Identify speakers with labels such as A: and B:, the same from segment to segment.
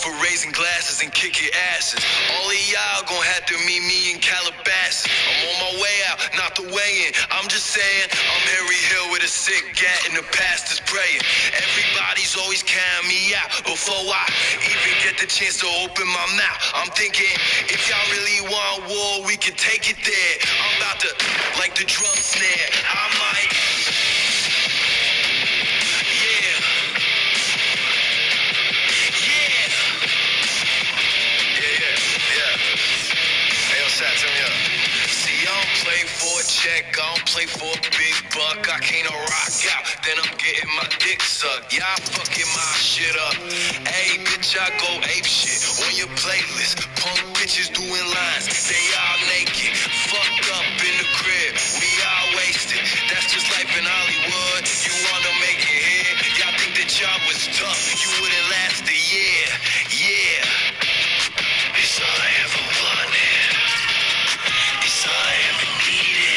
A: for raising glasses and kicking asses. All of y'all gon' have to meet me in Calabasas. I'm on my way out, not the way in. I'm just saying, I'm Harry Hill with a sick gat and the pastor's praying. Everybody's always counting me out before I even get the chance to open my mouth. I'm thinking, if y'all really want war, we can take it there. I'm about to, like the drum snare, I might, yeah, yeah, yeah, yeah, yeah. Hey, yo, Sat, turn me up. See, I don't play for a check, I don't play for a big buck. I can't rock out, then I'm getting my dick sucked. Y'all fucking my shit up. Hey, bitch, I go ape shit on your playlist. Punk bitches doing lines, they all naked. Fucked up in the crib, we all wasted. That's just life in Hollywood. You wanna make it here? Y'all think that y'all was tough, you wouldn't last a year. Yeah, it's all I ever wanted. It's all I ever needed.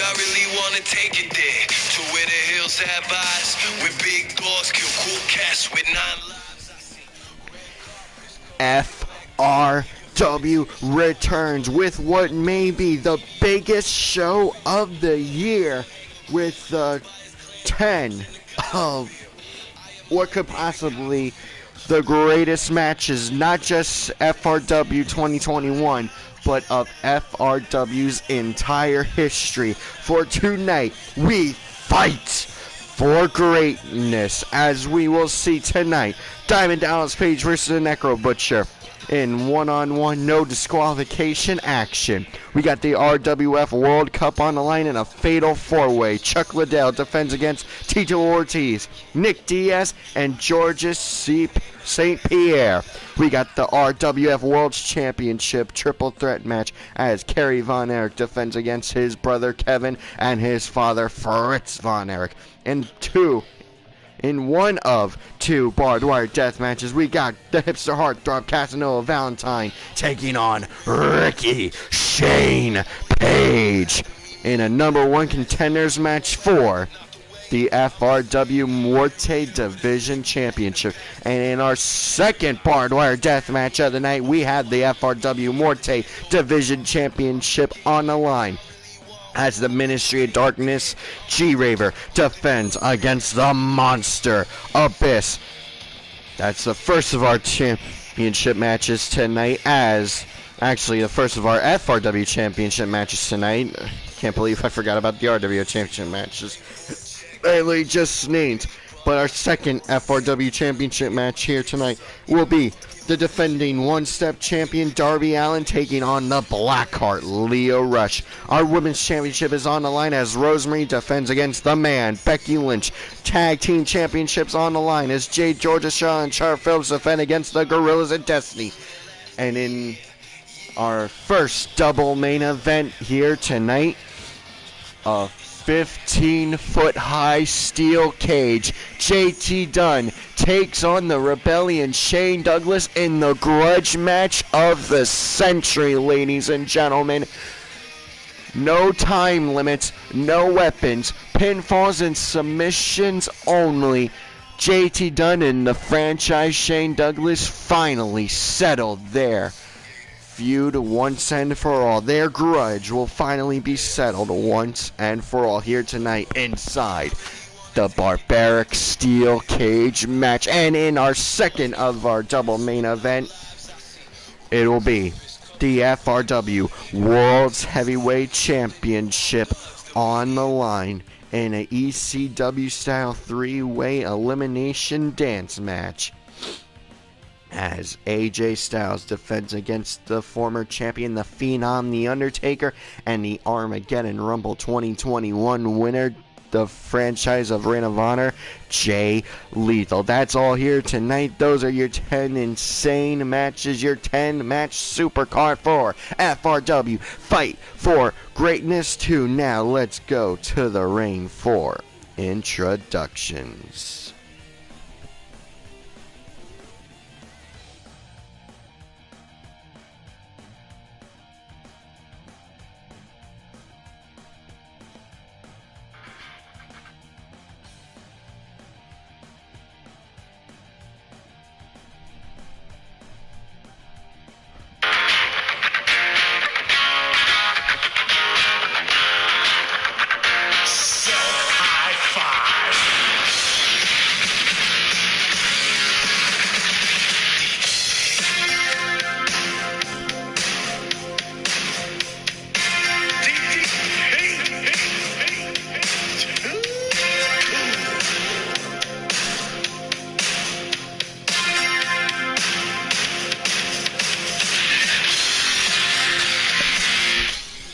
A: I really wanna take it there to where the hills have eyes, where big dogs kill cool cats with 9 lives.
B: FRW returns with what may be the biggest show of the year, with 10 of what could possibly the greatest matches, not just FRW 2021, but of FRW's entire history. For tonight, we fight for greatness, as we will see tonight. Diamond Dallas Page versus the Necro Butcher in one-on-one, no disqualification action. We got the RWF World Cup on the line in a fatal four-way. Chuck Liddell defends against Tito Ortiz, Nick Diaz, and Georges St. Pierre. We got the RWF World Championship triple threat match as Kerry Von Erich defends against his brother Kevin and his father Fritz Von Erich. In one of two barbed wire death matches, we got the hipster heartthrob Casanova Valentine taking on Ricky Shane Page in a number one contenders match for the FRW Muerte Division Championship. And in our second barbed wire death match of the night, we had the FRW Muerte Division Championship on the line, as the Ministry of Darkness G-Raver defends against the Monster Abyss. That's the first of our championship matches tonight, actually the first of our FRW championship matches tonight. Can't believe I forgot about the RWO championship matches. Barely just sneezed. But our second FRW championship match here tonight will be the defending one-step champion Darby Allin taking on the Blackheart Leo Rush. Our women's championship is on the line as Rosemary defends against the Man Becky Lynch. Tag team championships on the line as Jade Georgia Shaw and Char Phillips defend against the Gorillas of Destiny. And in our first double main event here tonight, a 15-foot high steel cage, JT Dunn takes on the Rebellion Shane Douglas in the grudge match of the century, ladies and gentlemen. No time limits, no weapons, pinfalls and submissions only. JT Dunn and the franchise Shane Douglas finally settled their feud once and for all. Their grudge will finally be settled once and for all here tonight inside the barbaric steel cage match. And in our second of our double main event, it will be the FRW World's Heavyweight Championship on the line in an ECW style three-way elimination dance match, as AJ Styles defends against the former champion, the Phenom, The Undertaker, and the Armageddon Rumble 2021 winner, the franchise of Ring of Honor, Jay Lethal. That's all here tonight. Those are your 10 insane matches, your 10 match supercard for FRW Fight for Greatness 2. Now let's go to the ring for introductions.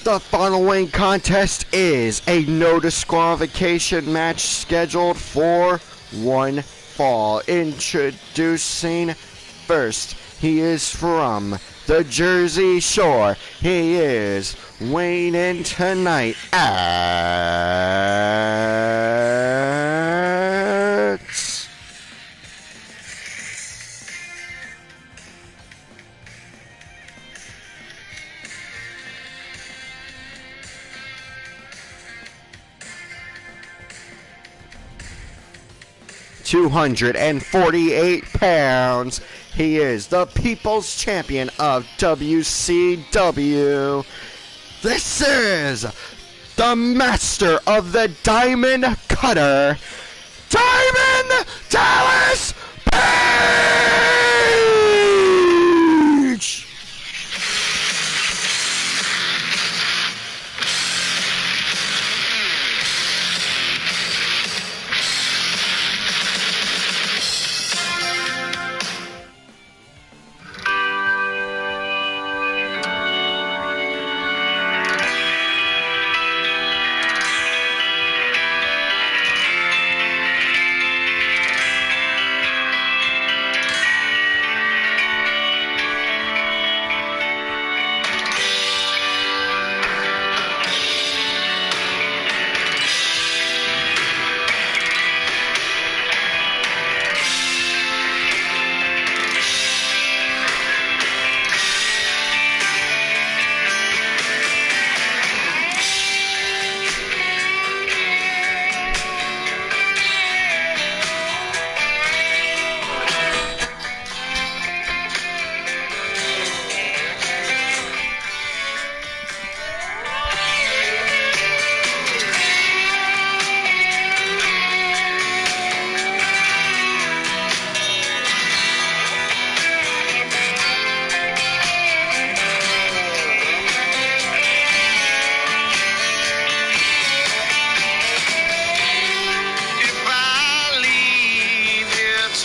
B: The following contest is a no disqualification match scheduled for one fall. Introducing first, he is from the Jersey Shore. He is weighing in tonight at 248 pounds. He is the People's Champion of WCW. This is the Master of the Diamond Cutter, Diamond Dallas Page!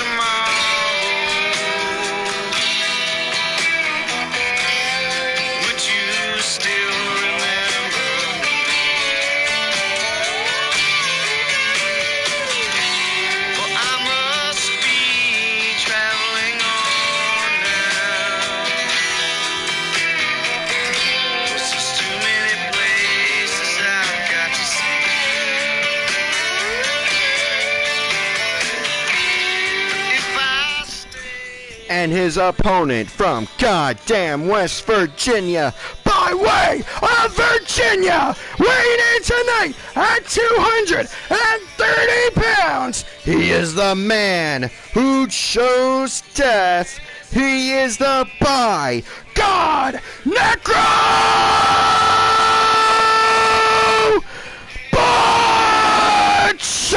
B: 2. And his opponent from goddamn West Virginia, by way of Virginia, weighing in tonight at 230 pounds. He is the man who chose death. He is the by God Necro Butcher!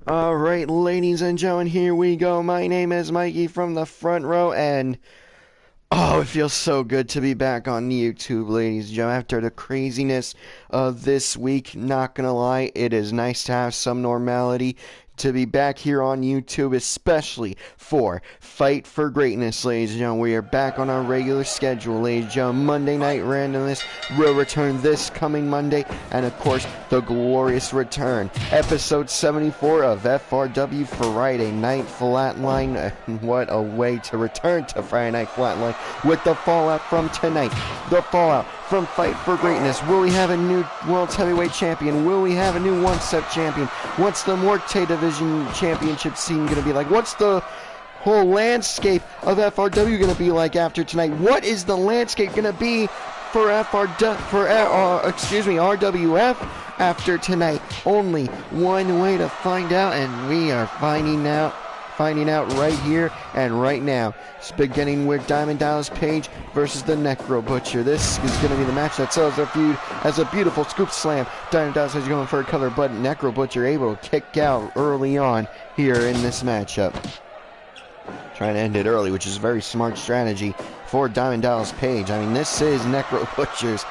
B: Alright, ladies and gentlemen, here we go. My name is Mikey from the front row, and oh, it feels so good to be back on YouTube, ladies and gentlemen. After the craziness of this week, not gonna lie, it is nice to have some normality. to be back here on YouTube, especially for Fight for Greatness, ladies and gentlemen. We are back on our regular schedule, ladies and gentlemen. Monday Night Randomness will return this coming Monday, and of course, the glorious return, episode 74 of FRW Friday Night Flatline. What a way to return to Friday Night Flatline with the fallout from tonight, the fallout from Fight for Greatness. Will we have a new World's Heavyweight Champion? Will we have a new one-step champion? What's the Muerte Division Championship scene going to be like? What's the whole landscape of FRW going to be like after tonight? What is the landscape going to be for RWF after tonight? Only one way to find out, and we are finding out right here and right now. It's beginning with Diamond Dallas Page versus the Necro Butcher. This is going to be the match that sells their feud as a beautiful scoop slam. Diamond Dallas is going for a cover, but Necro Butcher able to kick out early on here in this matchup. Trying to end it early, which is a very smart strategy for Diamond Dallas Page. I mean, this is Necro Butcher's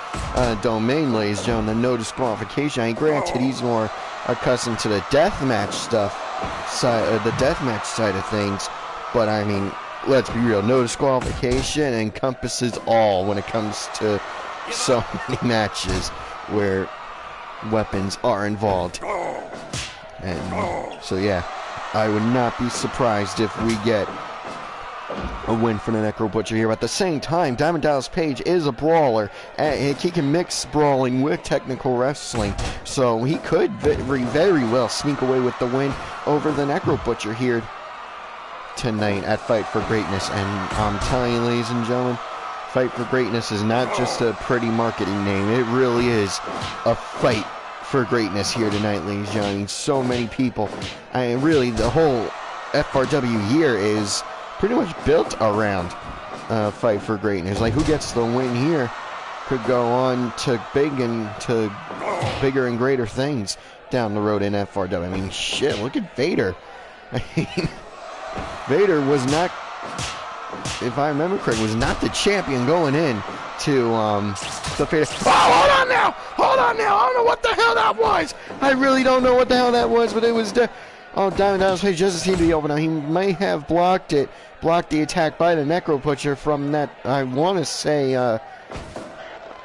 B: domain, ladies and gentlemen. The no disqualification. I mean, granted, he's more accustomed to the deathmatch stuff, the deathmatch side of things, but I mean, let's be real, no disqualification encompasses all when it comes to so many matches where weapons are involved. And so yeah, I would not be surprised if we get a win for the Necro Butcher here. But at the same time, Diamond Dallas Page is a brawler, and he can mix brawling with technical wrestling, so he could very well sneak away with the win over the Necro Butcher here tonight at Fight for Greatness. And I'm telling you, ladies and gentlemen, Fight for Greatness is not just a pretty marketing name. It really is a fight for greatness here tonight, ladies and gentlemen. I mean, so many people. I mean, really, the whole FRW here is pretty much built around Fight for Greatness. Like, who gets the win here could go on to bigger and greater things down the road in FRW. I mean, shit, look at Vader. I mean, Vader was not, if I remember correctly, was not the champion going in to the Vader. Oh, hold on now! I don't know what the hell that was! I really don't know what the hell that was, but it was oh, Diamond Dallas Page doesn't seem to be open now. He may have blocked the attack by the Necro Butcher from that, I want to say,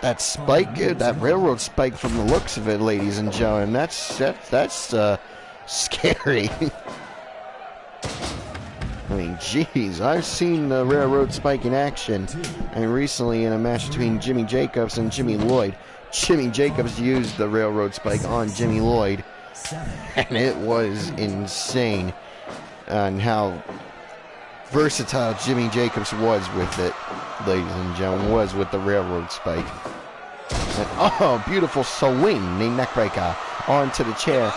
B: that spike, that railroad spike from the looks of it, ladies and gentlemen. That's scary. I mean, jeez, I've seen the railroad spike in action, and recently in a match between Jimmy Jacobs and Jimmy Lloyd. Jimmy Jacobs used the railroad spike on Jimmy Lloyd, and it was insane on how versatile Jimmy Jacobs was with it, ladies and gentlemen, was with the railroad spike. And, oh, beautiful swing, the neckbreaker onto the chair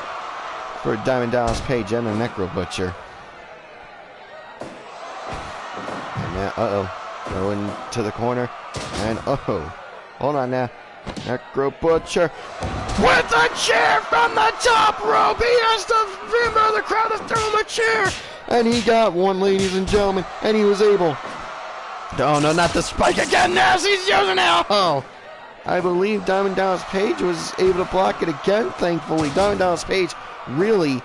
B: for Diamond Dallas Page and the Necro Butcher. And now, going to the corner, and hold on now, Necro Butcher with a chair from the top rope. He has the member of the crowd to throw him a chair, and he got one, ladies and gentlemen, and he was able. Oh no, not the spike again. Now he's using it. Oh, I believe Diamond Dallas Page was able to block it again. Thankfully, Diamond Dallas Page really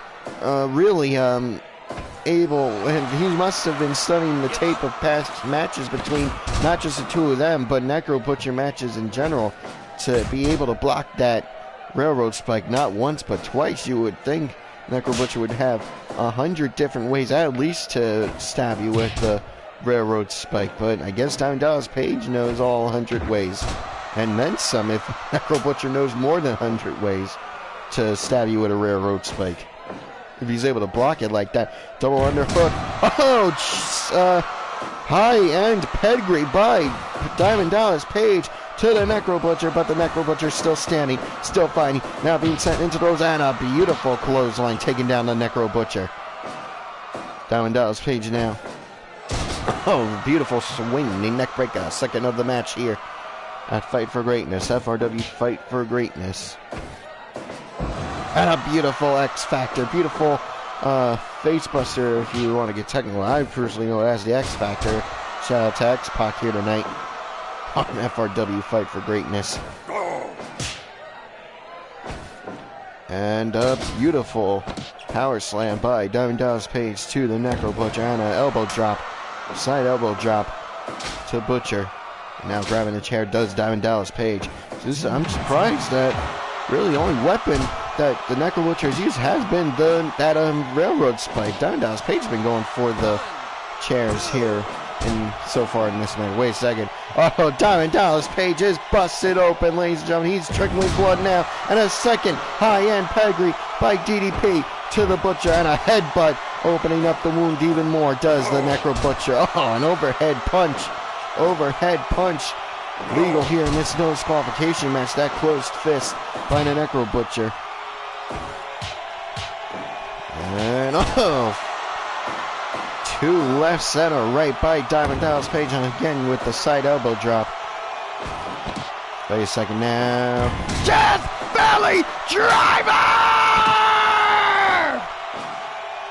B: able, and he must have been studying the tape of past matches between not just the two of them, but Necro Butcher matches in general, to be able to block that railroad spike not once but twice. You would think Necro Butcher would have 100 different ways at least to stab you with the railroad spike, but I guess Diamond Dallas Page knows all 100 ways, and then some if Necro Butcher knows more than 100 ways to stab you with a railroad spike. If he's able to block it like that. Double underhook. Oh, high-end pedigree by Diamond Dallas Page to the Necro Butcher, but the Necro Butcher still standing, still fighting, now being sent into the ropes, and a beautiful clothesline taking down the Necro Butcher. Diamond Dallas Page now. Oh, beautiful swing, the neck breaker, second of the match here at Fight for Greatness, FRW Fight for Greatness. And a beautiful X Factor, beautiful face buster if you want to get technical. I personally know it as the X Factor. Shout out to X-Pac here tonight on FRW Fight for Greatness. And a beautiful Power slam by Diamond Dallas Page to the Necro Butcher and an elbow drop. Side elbow drop to Butcher. Now grabbing the chair does Diamond Dallas Page. I'm surprised that really the only weapon that the Necro Butcher has used has been that railroad spike. Diamond Dallas Page has been going for the chairs here so far in this match. Wait a second. Oh, Diamond Dallas Page is busted open, ladies and gentlemen. He's trickling blood now. And a second high-end pedigree by DDP to the Butcher and a headbutt opening up the wound even more does the Necro Butcher. Oh, an overhead punch. Overhead punch. Legal here in this no disqualification match. That closed fist by the Necro Butcher. And two left, center, right by Diamond Dallas Page, and again with the side elbow drop. Wait a second now. Death Valley Driver!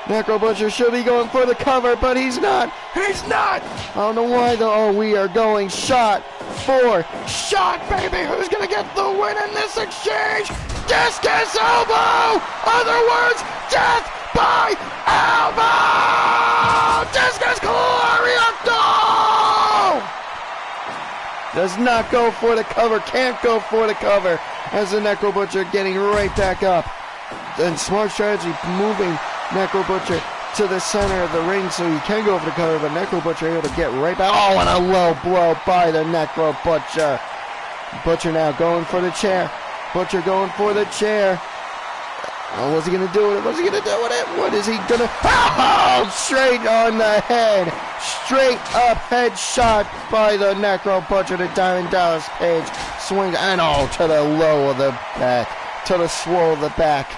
B: Necro Butcher should be going for the cover, but he's not. He's not! I don't know why though. Oh, we are going shot for shot, baby! Who's gonna get the win in this exchange? Discus elbow! Other words, death by elbow! Discus Glorious! No! Does not go for the cover, can't go for the cover, as the Necro Butcher getting right back up. And smart strategy, moving Necro Butcher to the center of the ring so he can go for the cover, but Necro Butcher able to get right back. Oh, and a low blow by the Necro Butcher. Butcher now going for the chair. Butcher going for the chair. Oh, what's he going to do with it? What's he going to do with it? What is he going to... Oh, straight on the head. Straight up head shot by the Necro Butcher to Diamond Dallas Page. Swings and to the low of the back. To the swirl of the back.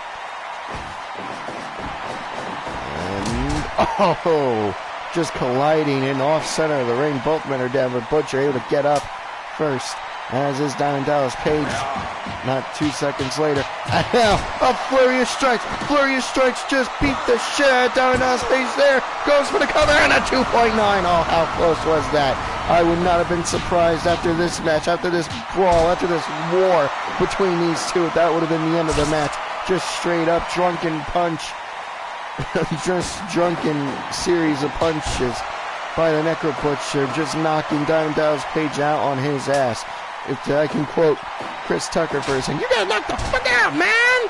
B: And just colliding in off center of the ring. Both men are down, but Butcher able to get up first. As is Diamond Dallas Page. Not 2 seconds later. And now a flurry of strikes. Flurry of strikes just beat the shit out of Diamond Dallas Page there. Goes for the cover and a 2.9. Oh, how close was that? I would not have been surprised after this match, after this brawl, after this war between these two. That would have been the end of the match. Just straight up drunken punch. Just drunken series of punches by the Necro Butcher, just knocking Diamond Dallas Page out on his ass. If I can quote Chris Tucker for a second, you gotta knock the fuck out, man!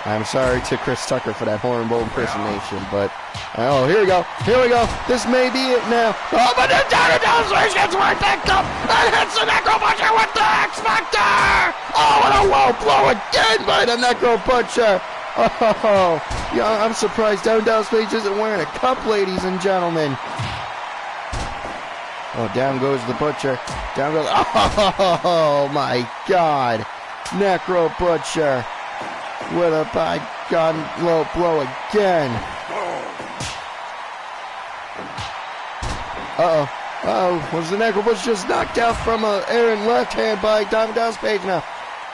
B: I'm sorry to Chris Tucker for that horrible impersonation, but here we go, this may be it now. Oh, but then Diamond Dallas Page gets right back up and hits the Necro Butcher with the X Factor! Oh, and a low blow again by the Necro Butcher! Oh, yeah, I'm surprised Diamond Dallas Page isn't wearing a cup, ladies and gentlemen. Oh, down goes the Butcher. Down goes... Oh, my God. Necro Butcher with a by-God low blow again. Was the Necro Butcher just knocked out from an errant left hand by Diamond Dallas Page now?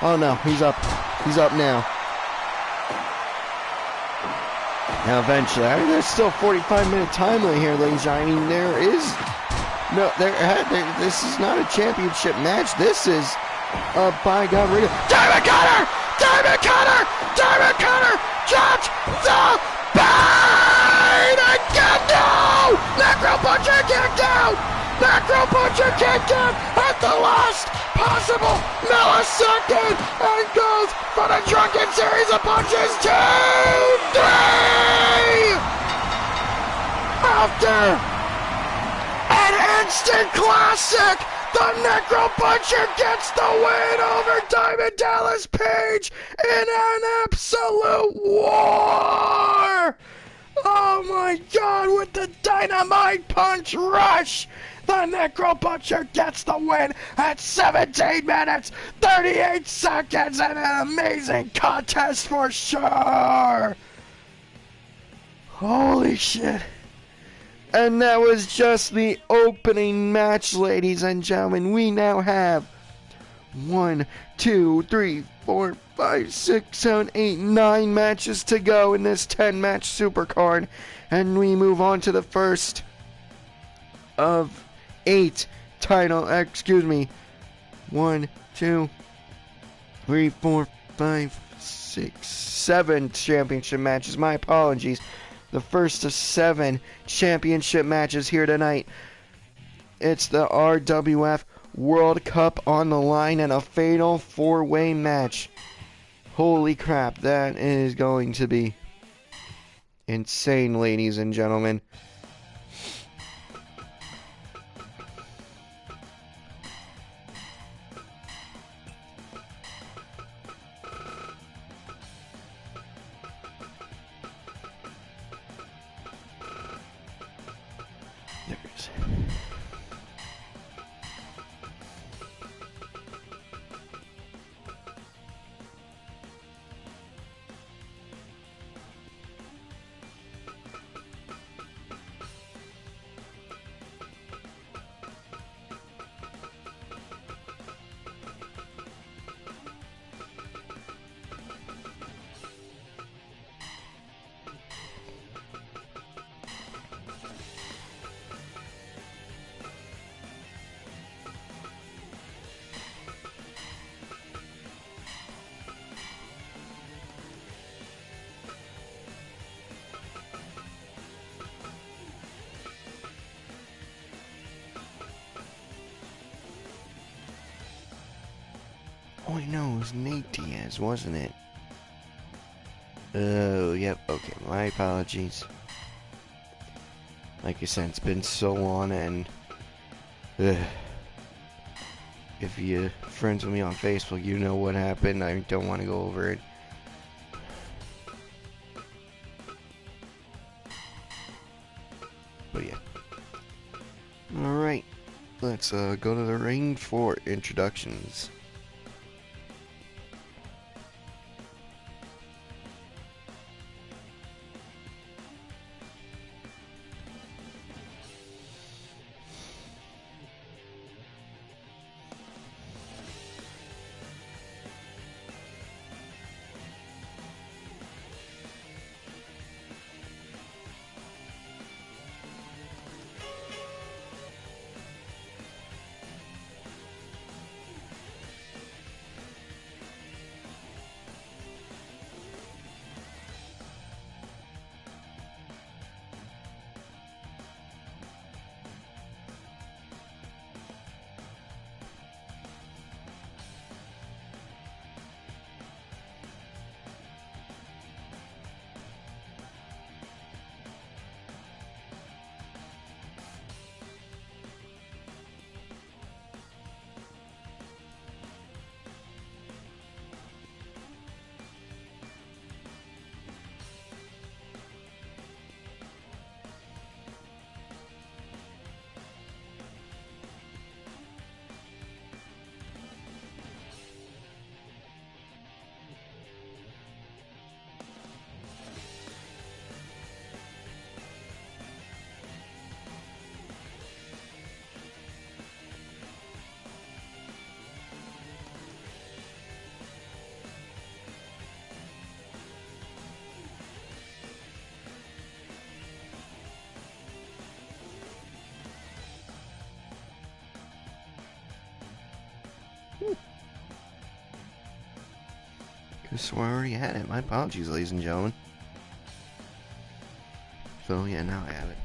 B: Oh, no, he's up. He's up now. Now, eventually, there's still a 45-minute time limit here, ladies and gentlemen. There is... No, this is not a championship match. This is a by-God radio. Diamond Cutter! Diamond Cutter! Diamond Cutter! Dropped the bind again! No! Necro Butcher kicked out! Necro Butcher kicked out at the last possible millisecond and goes for the drunken series of punches. 2, 3! After an instant classic, the Necro Butcher gets the win over Diamond Dallas Page in an absolute war! Oh my God, with the Dynamite Punch Rush, the Necro Butcher gets the win at 17 minutes, 38 seconds, and an amazing contest for sure! Holy shit. And that was just the opening match, ladies and gentlemen. We now have 1, 2, 3, 4, 5, 6, 7, 8, 9 matches to go in this 10-match supercard. And we move on to the first of 8 title, 1, 2, 3, 4, 5, 6, 7 championship matches. My apologies. The first of 7 championship matches here tonight. It's the RWF World Cup on the line and a fatal 4-way match. Holy crap, that is going to be insane, ladies and gentlemen. There it is. Oh, no, it was Nate Diaz, wasn't it? Oh, yep, okay, my apologies. Like I said, it's been so long, and if you're friends with me on Facebook, you know what happened. I don't want to go over it. But yeah. Alright, let's go to the ring for introductions. So I already had it. My apologies, ladies and gentlemen. So yeah, now I have it.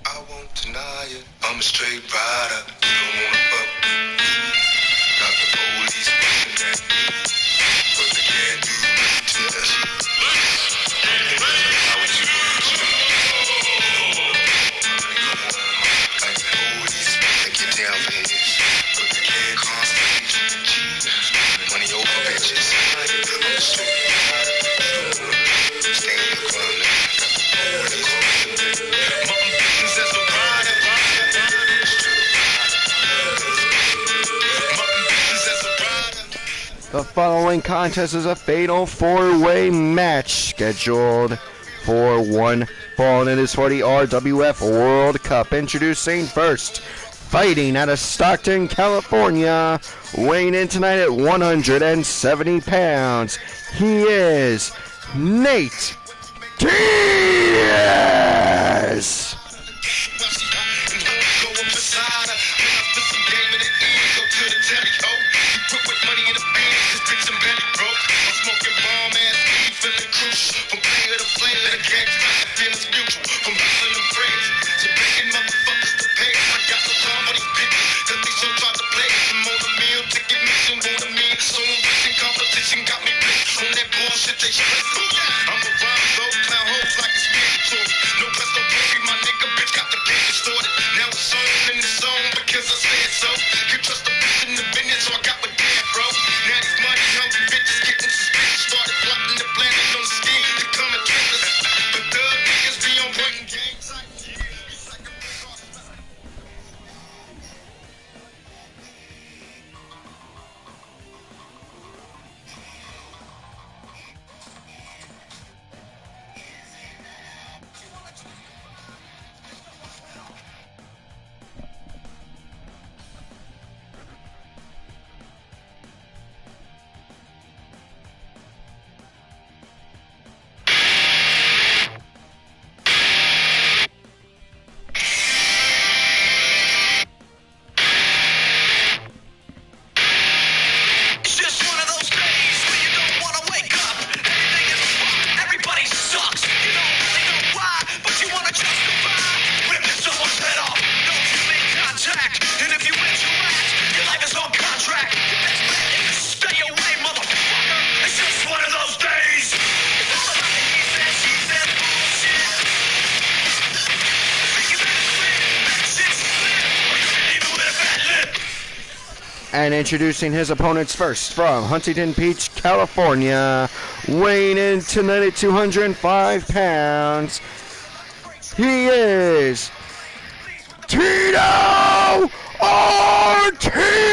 A: I won't deny it. I'm a straight rider. You don't wanna fuck with me. Got the police looking at me, but they can't do nothing to us. How would you want to? Like the police, they get down for this, but they can't constantly cheat. Money over bitches. I'm a straight rider. Stay in your corner. Got the police looking at me. My ambitions as a rider.
B: The following contest is a fatal 4-way match scheduled for one fall, and it is for the RWF World Cup. Introducing first, fighting out of Stockton, California, weighing in tonight at 170 pounds, he is Nate Diaz.
A: shit they stressing. I'm a rhyme though, clown hoes like it's mandatory. No pesto baby, my nigga bitch got the game distorted. Now it's on in the zone because I said so. You trust the bitch in the business, so I got my dad, bro. Now these money hungry bitches getting suspicious. Started plotting the planet on the scheme to come and kill us. The thug niggas be on point and game type.
B: And introducing his opponents first from Huntington Beach, California, weighing in tonight at 205 pounds, he is Tito Ortiz!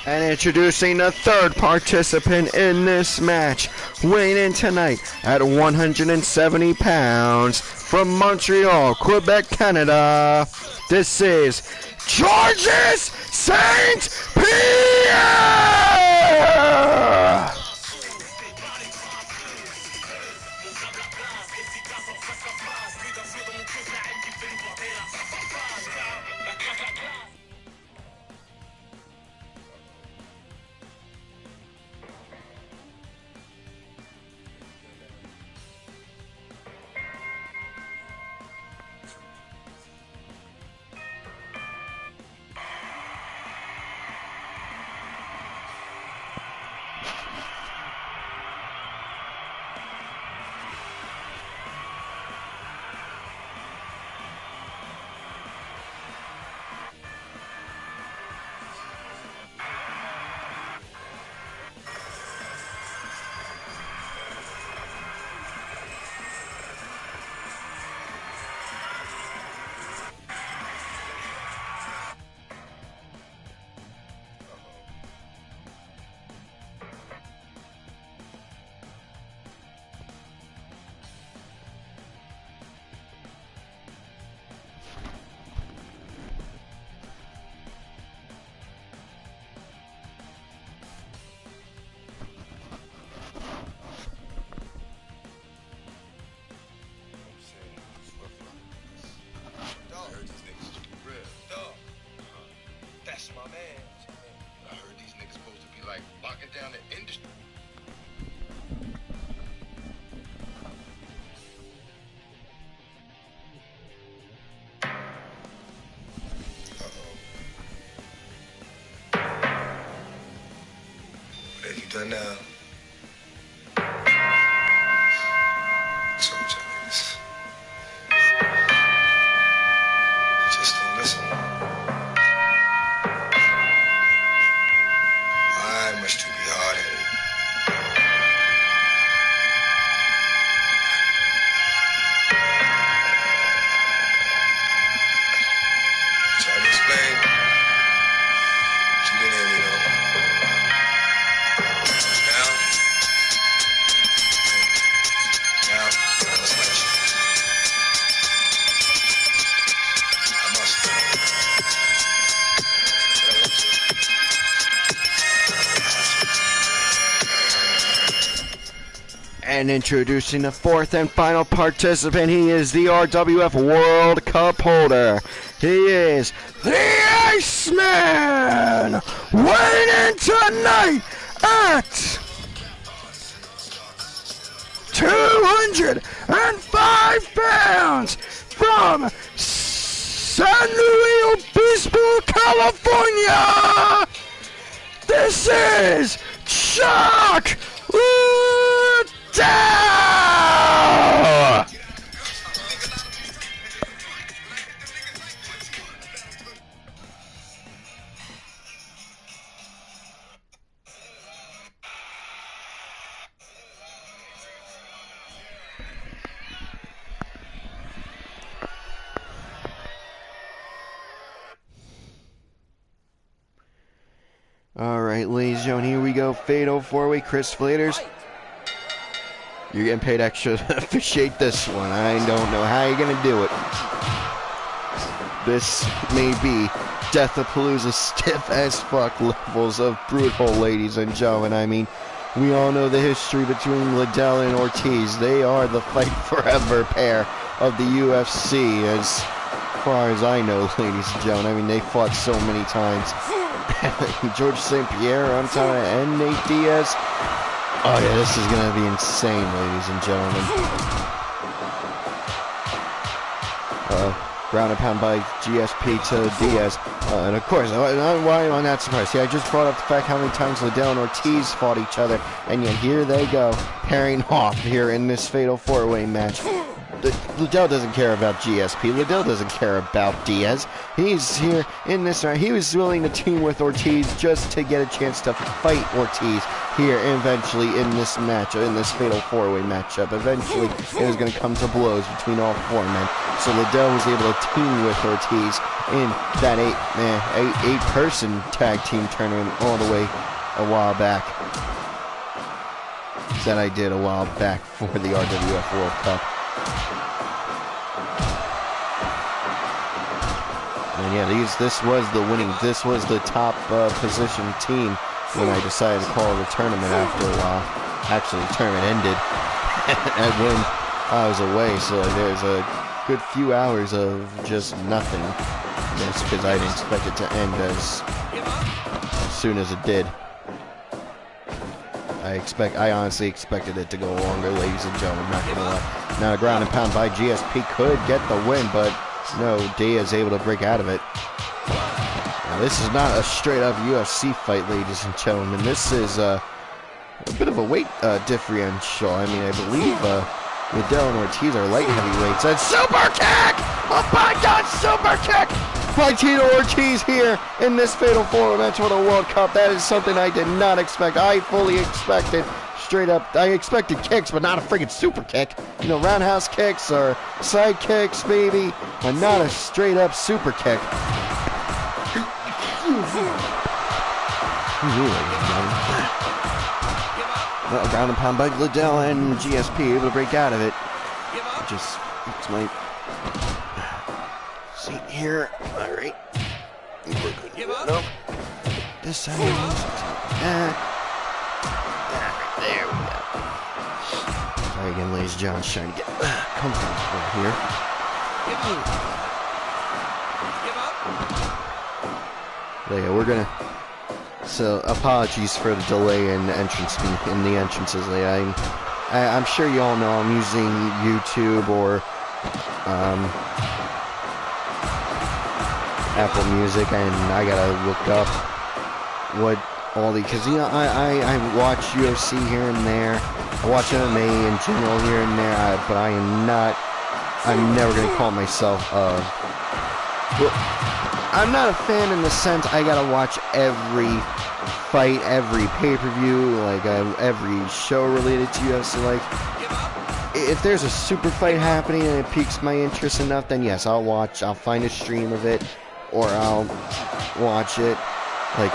B: And introducing the third participant in this match, weighing in tonight at 170 pounds, from Montreal, Quebec, Canada, this is Georges Saint Pierre!
A: That's my man. I heard these niggas supposed to be like locking down the industry. What have you done now? Told y'all niggas. Just don't listen. I must to be hard-headed. Try to explain. She didn't hear me, though. Now, I must let you. I must. But I want to.
B: And introducing the fourth and final participant, he is the RWF World Cup holder. He is the Iceman, weighing in tonight at 205 pounds from San Luis Obispo, California. This is Chuck Liddell! Alright, ladies and gentlemen, here we go. Fatal 4-way. Chris Flaters, you're getting paid extra to officiate this one. I don't know how you're going to do it. This may be Deathapalooza stiff as fuck levels of brutal, ladies and gentlemen. I mean, we all know the history between Liddell and Ortiz. They are the fight forever pair of the UFC, as far as I know, ladies and gentlemen. I mean, they fought so many times. George St. Pierre on top and Nate Diaz. Oh yeah, this is gonna be insane, ladies and gentlemen. Ground and pound by GSP to Diaz. And of course, why am I not surprised? See, I just brought up the fact how many times Liddell and Ortiz fought each other, and yet here they go, pairing off here in this fatal 4-way match. Liddell doesn't care about GSP. Liddell doesn't care about Diaz. He's here in this round. He was willing to team with Ortiz just to get a chance to fight Ortiz here eventually in this match, in this fatal 4-way matchup. Eventually, it was going to come to blows between all four men. So Liddell was able to team with Ortiz in that eight-person tag team tournament all the way a while back. That I did a while back for the RWF World Cup. And yeah, this was the top position team when I decided to call the tournament after, actually the tournament ended, and when I was away, so there's a good few hours of just nothing, just because I didn't expect it to end as soon as it did. I honestly expected it to go longer, ladies and gentlemen, not gonna lie. Now a ground and pound by GSP could get the win, but no, Diaz able to break out of it. Now, this is not a straight-up UFC fight, ladies and gentlemen. This is a bit of a weight differential. I mean, I believe Liddell and Ortiz are light heavyweights. And super kick! Oh my God, super kick by Tito Ortiz here in this Fatal 4-Way match for the World Cup. That is something I did not expect. I fully expected straight up. I expected kicks, but not a freaking super kick. You know, roundhouse kicks or side kicks, maybe, but not a straight up super kick. Well, ground and pound by Liddell and GSP able to break out of it. Just it's my seat here. All right. Nope. This side. There we go. Sorry again, ladies and gentlemen. Trying to get comfortable here. But yeah, we're gonna. So apologies for the delay in the entrances. I'm sure you all know I'm using YouTube or Apple Music, and I gotta look up what all the, because you know I watch UFC here and there, I watch MMA in general here and there, but I'm never gonna call myself I'm not a fan in the sense I gotta watch every fight, every pay-per-view, like every show related to UFC. Like, if there's a super fight happening and it piques my interest enough, then yes, I'll find a stream of it, or I'll watch it. Like,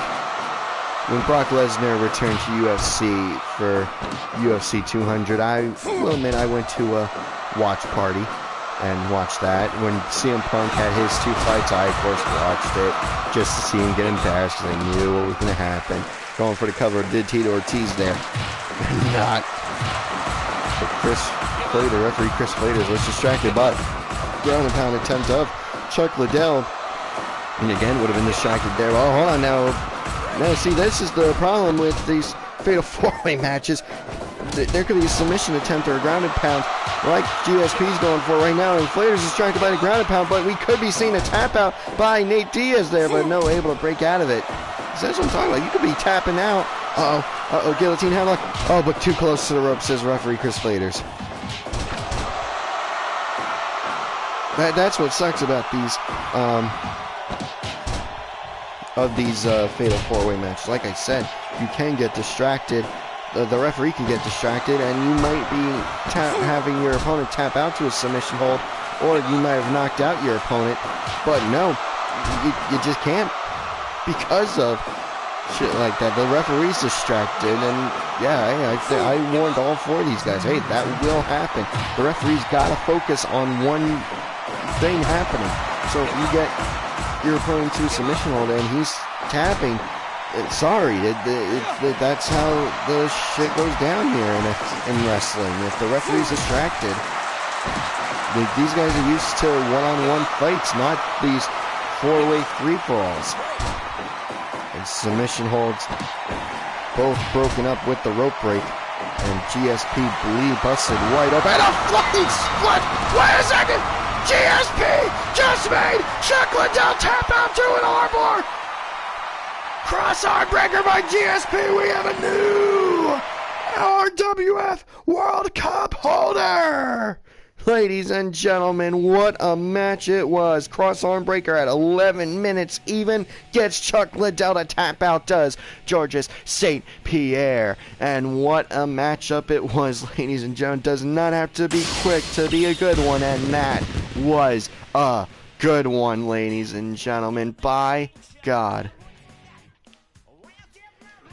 B: when Brock Lesnar returned to UFC for UFC 200, I will admit I went to a watch party and watched that. When CM Punk had his 2 fights, I of course watched it just to see him get embarrassed because I knew what was going to happen. Going for the cover, did Tito Ortiz there. Not. But referee Chris Flaters was distracted by ground and pound attempt of Chuck Liddell. And again, would have been distracted there. Well, hold on now. Now, see, this is the problem with these Fatal 4-Way matches. There could be a submission attempt or a ground and pound like GSP's going for right now, and Flaters is distracted by the ground and pound, but we could be seeing a tap out by Nate Diaz there, but no, able to break out of it. That's what I'm talking about. You could be tapping out. Uh-oh, guillotine headlock. Oh, but too close to the rope, says referee Chris Flaters. That's what sucks about these Fatal 4-Way matches. Like I said, you can get distracted. The referee can get distracted, and you might be having your opponent tap out to a submission hold, or you might have knocked out your opponent, but no, you just can't, because of shit like that. The referee's distracted, and yeah, I warned all 4 of these guys, hey, that will happen. The referee's got to focus on one thing happening. So if you get your opponent to a submission hold and he's tapping, sorry, that's how the shit goes down here in wrestling. If the referee's distracted, these guys are used to one-on-one fights, not these 4-way free-for-alls. And submission holds, both broken up with the rope break, and GSP busted wide open. And a flying split! Wait a second! GSP just made Chuck Liddell tap out to an armbar! Cross arm breaker by GSP. We have a new RWF World Cup holder. Ladies and gentlemen, what a match it was. Cross arm breaker at 11 minutes even. Gets Chuck Liddell to tap out, does Georges St. Pierre. And what a matchup it was, ladies and gentlemen. Does not have to be quick to be a good one. And that was a good one, ladies and gentlemen. By God.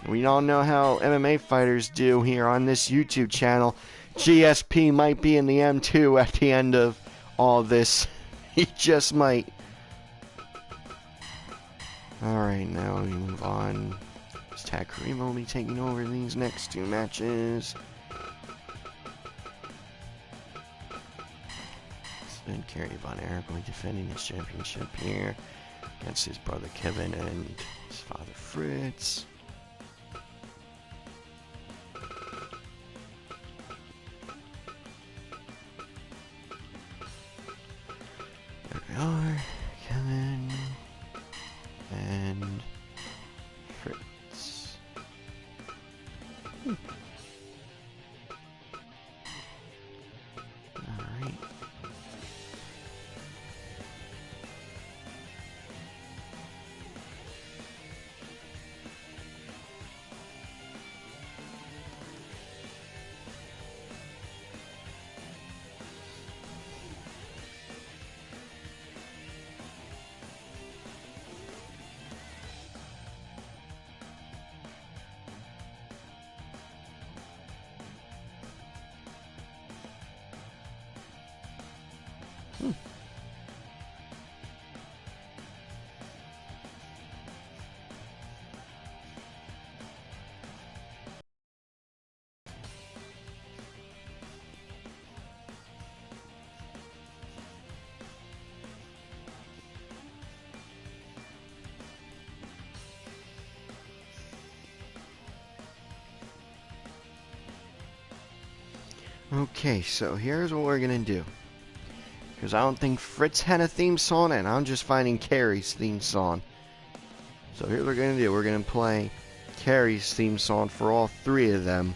B: We all know how MMA fighters do here on this YouTube channel. GSP might be in the M2 at the end of all this. He just might. Alright, now we move on. Kareem will be taking over these next two matches. Then Kerry Von Erich will be defending his championship here against his brother Kevin and his father Fritz. There we are, Kevin and Fritz. Alright. Okay, so here's what we're gonna do. Because I don't think Fritz had a theme song, and I'm just finding Carrie's theme song. So here's what we're gonna do. We're gonna play Carrie's theme song for all three of them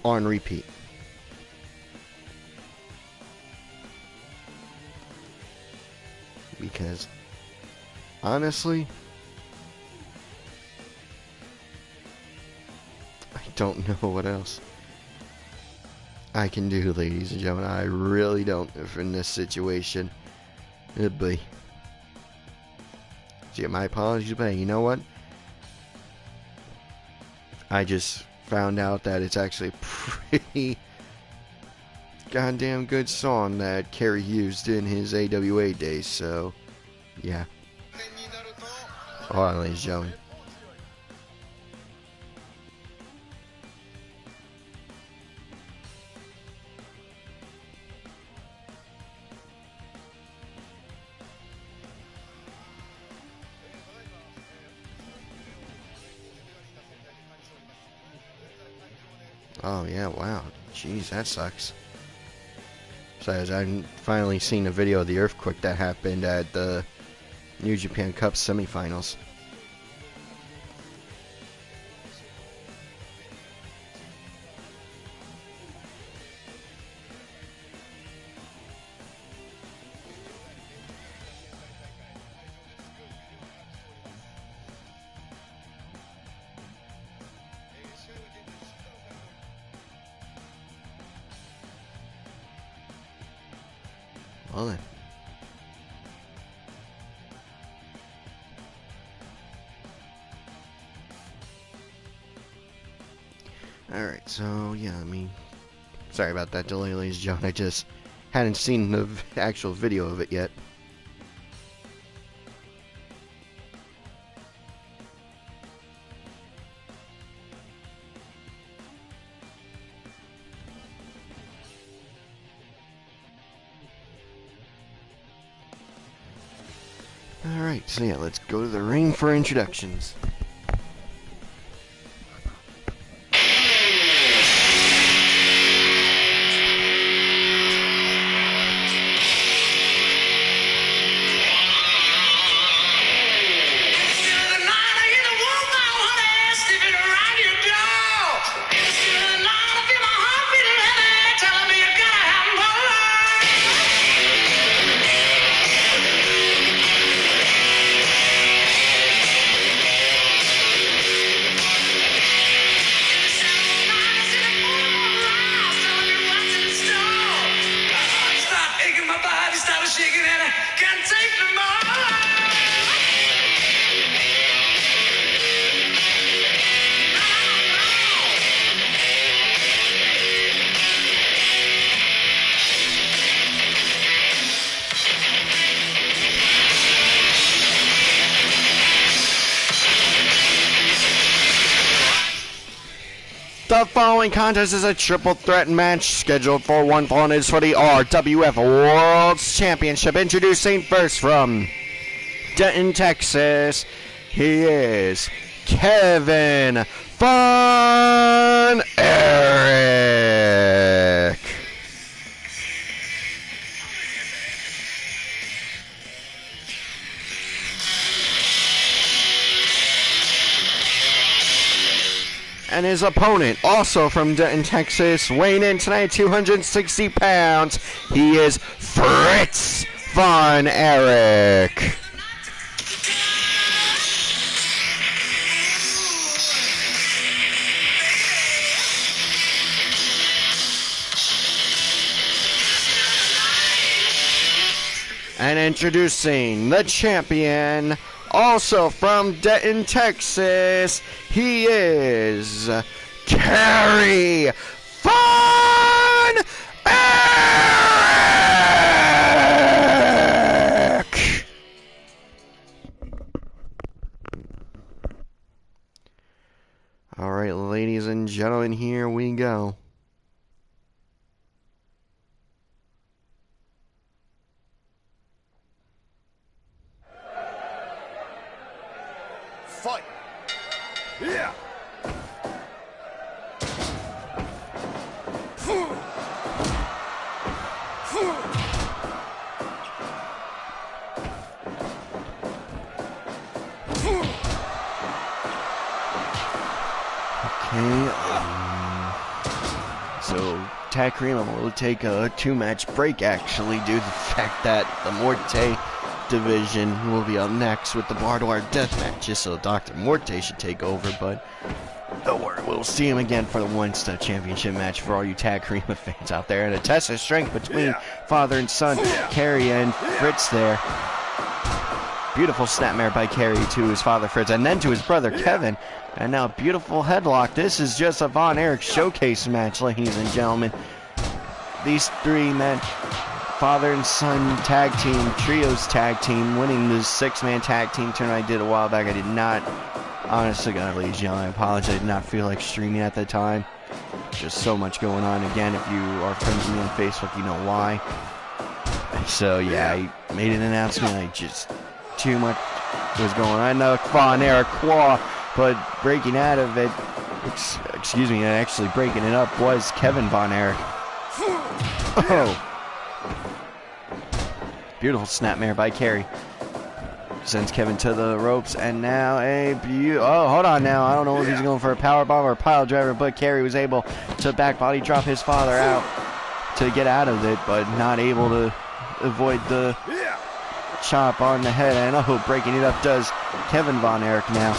B: on repeat. Because, honestly, I don't know what else I can do, ladies and gentlemen. I really don't, if in this situation. It'd be. So yeah, my apologies, but you know what? I just found out that it's actually a pretty goddamn good song that Kerry used in his AWA days, so yeah. Hold on, ladies and gentlemen. Oh yeah, wow. Jeez, that sucks. So I've finally seen a video of the earthquake that happened at the New Japan Cup semifinals. Well then. Alright, so yeah, I mean, sorry about that delay, ladies and gentlemen. I just hadn't seen the actual video of it yet. Alright, so yeah, let's go to the ring for introductions. The following contest is a triple threat match scheduled for one fall and is for the RWF World Championship. Introducing first from Denton, Texas, he is Kevin Von Erich. And his opponent, also from Denton, Texas, weighing in tonight at 260 pounds, he is Fritz Von Erich. And introducing the champion, also from Denton, Texas, he is Kerry Von Erich. All right, ladies and gentlemen, here we go.
A: Fight! Yeah!
B: So Tag Cream will take a 2-match break actually due to the fact that the Morte division will be up next with the barbed wire death matches, so Dr. Morte should take over, but don't worry, we'll see him again for the one-step championship match for all you Tag Cream fans out there, and a test of strength between father and son, Kerry and Fritz there. Beautiful snapmare by Kerry to his father Fritz, and then to his brother Kevin, and now beautiful headlock. This is just a Von Erich showcase match, ladies and gentlemen. These three men, father and son tag team, trios tag team, winning the 6-man tag team tournament I did a while back. I did not, honestly, God, ladies and gentlemen, I apologize. I did not feel like streaming at that time. Just so much going on. Again, if you are friends with me on Facebook, you know why. So, yeah, I made an announcement. I just, too much was going on. I know Von Erich claw, but breaking out of it, excuse me, actually breaking it up was Kevin Von Erich. Oh. Beautiful snapmare by Kerry. Sends Kevin to the ropes, and now oh, hold on now. I don't know if he's going for a power bomb or a pile driver, but Kerry was able to back body drop his father out to get out of it, but not able to avoid the chop on the head. And oh, breaking it up does Kevin Von Erich now.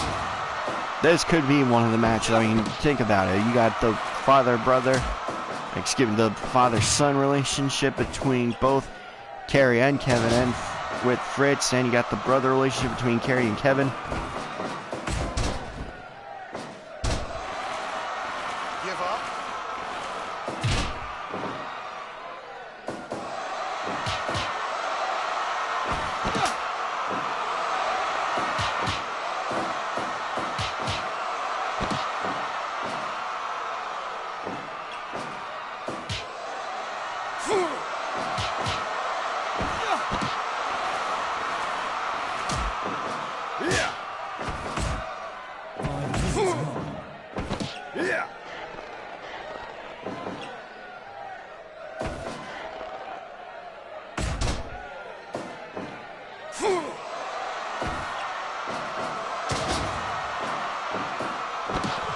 B: This could be one of the matches. I mean, think about it. You got the father-brother, the father-son relationship between both Kerry and Kevin, and with Fritz, and you got the brother relationship between Kerry and Kevin.
A: Give up?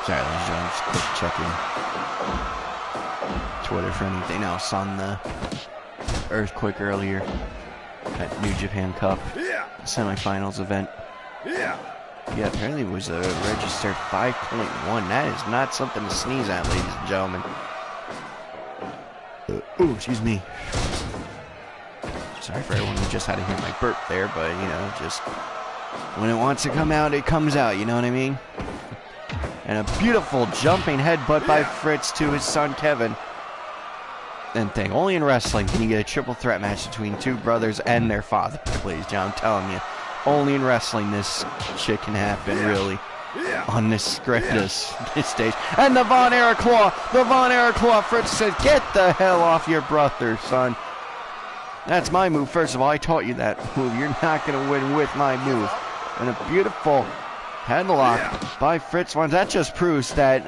B: Sorry, ladies and gentlemen, just quick checking Twitter for anything else on the earthquake earlier at New Japan Cup semifinals event. Yeah, apparently it was a registered 5.1. That is not something to sneeze at, ladies and gentlemen. Ooh, excuse me. Sorry for everyone who just had to hear my burp there, but, you know, just when it wants to come out, it comes out, you know what I mean? And a beautiful jumping headbutt by Fritz to his son Kevin. And thing, only in wrestling can you get a triple threat match between two brothers and their father, ladies and gentlemen. I'm telling you, only in wrestling this shit can happen, really. on this script, this stage. And the Von Erich Claw, Fritz says, get the hell off your brother, son. That's my move, first of all. I taught you that move. You're not going to win with my move. And a beautiful headlock by Fritz Von. That just proves that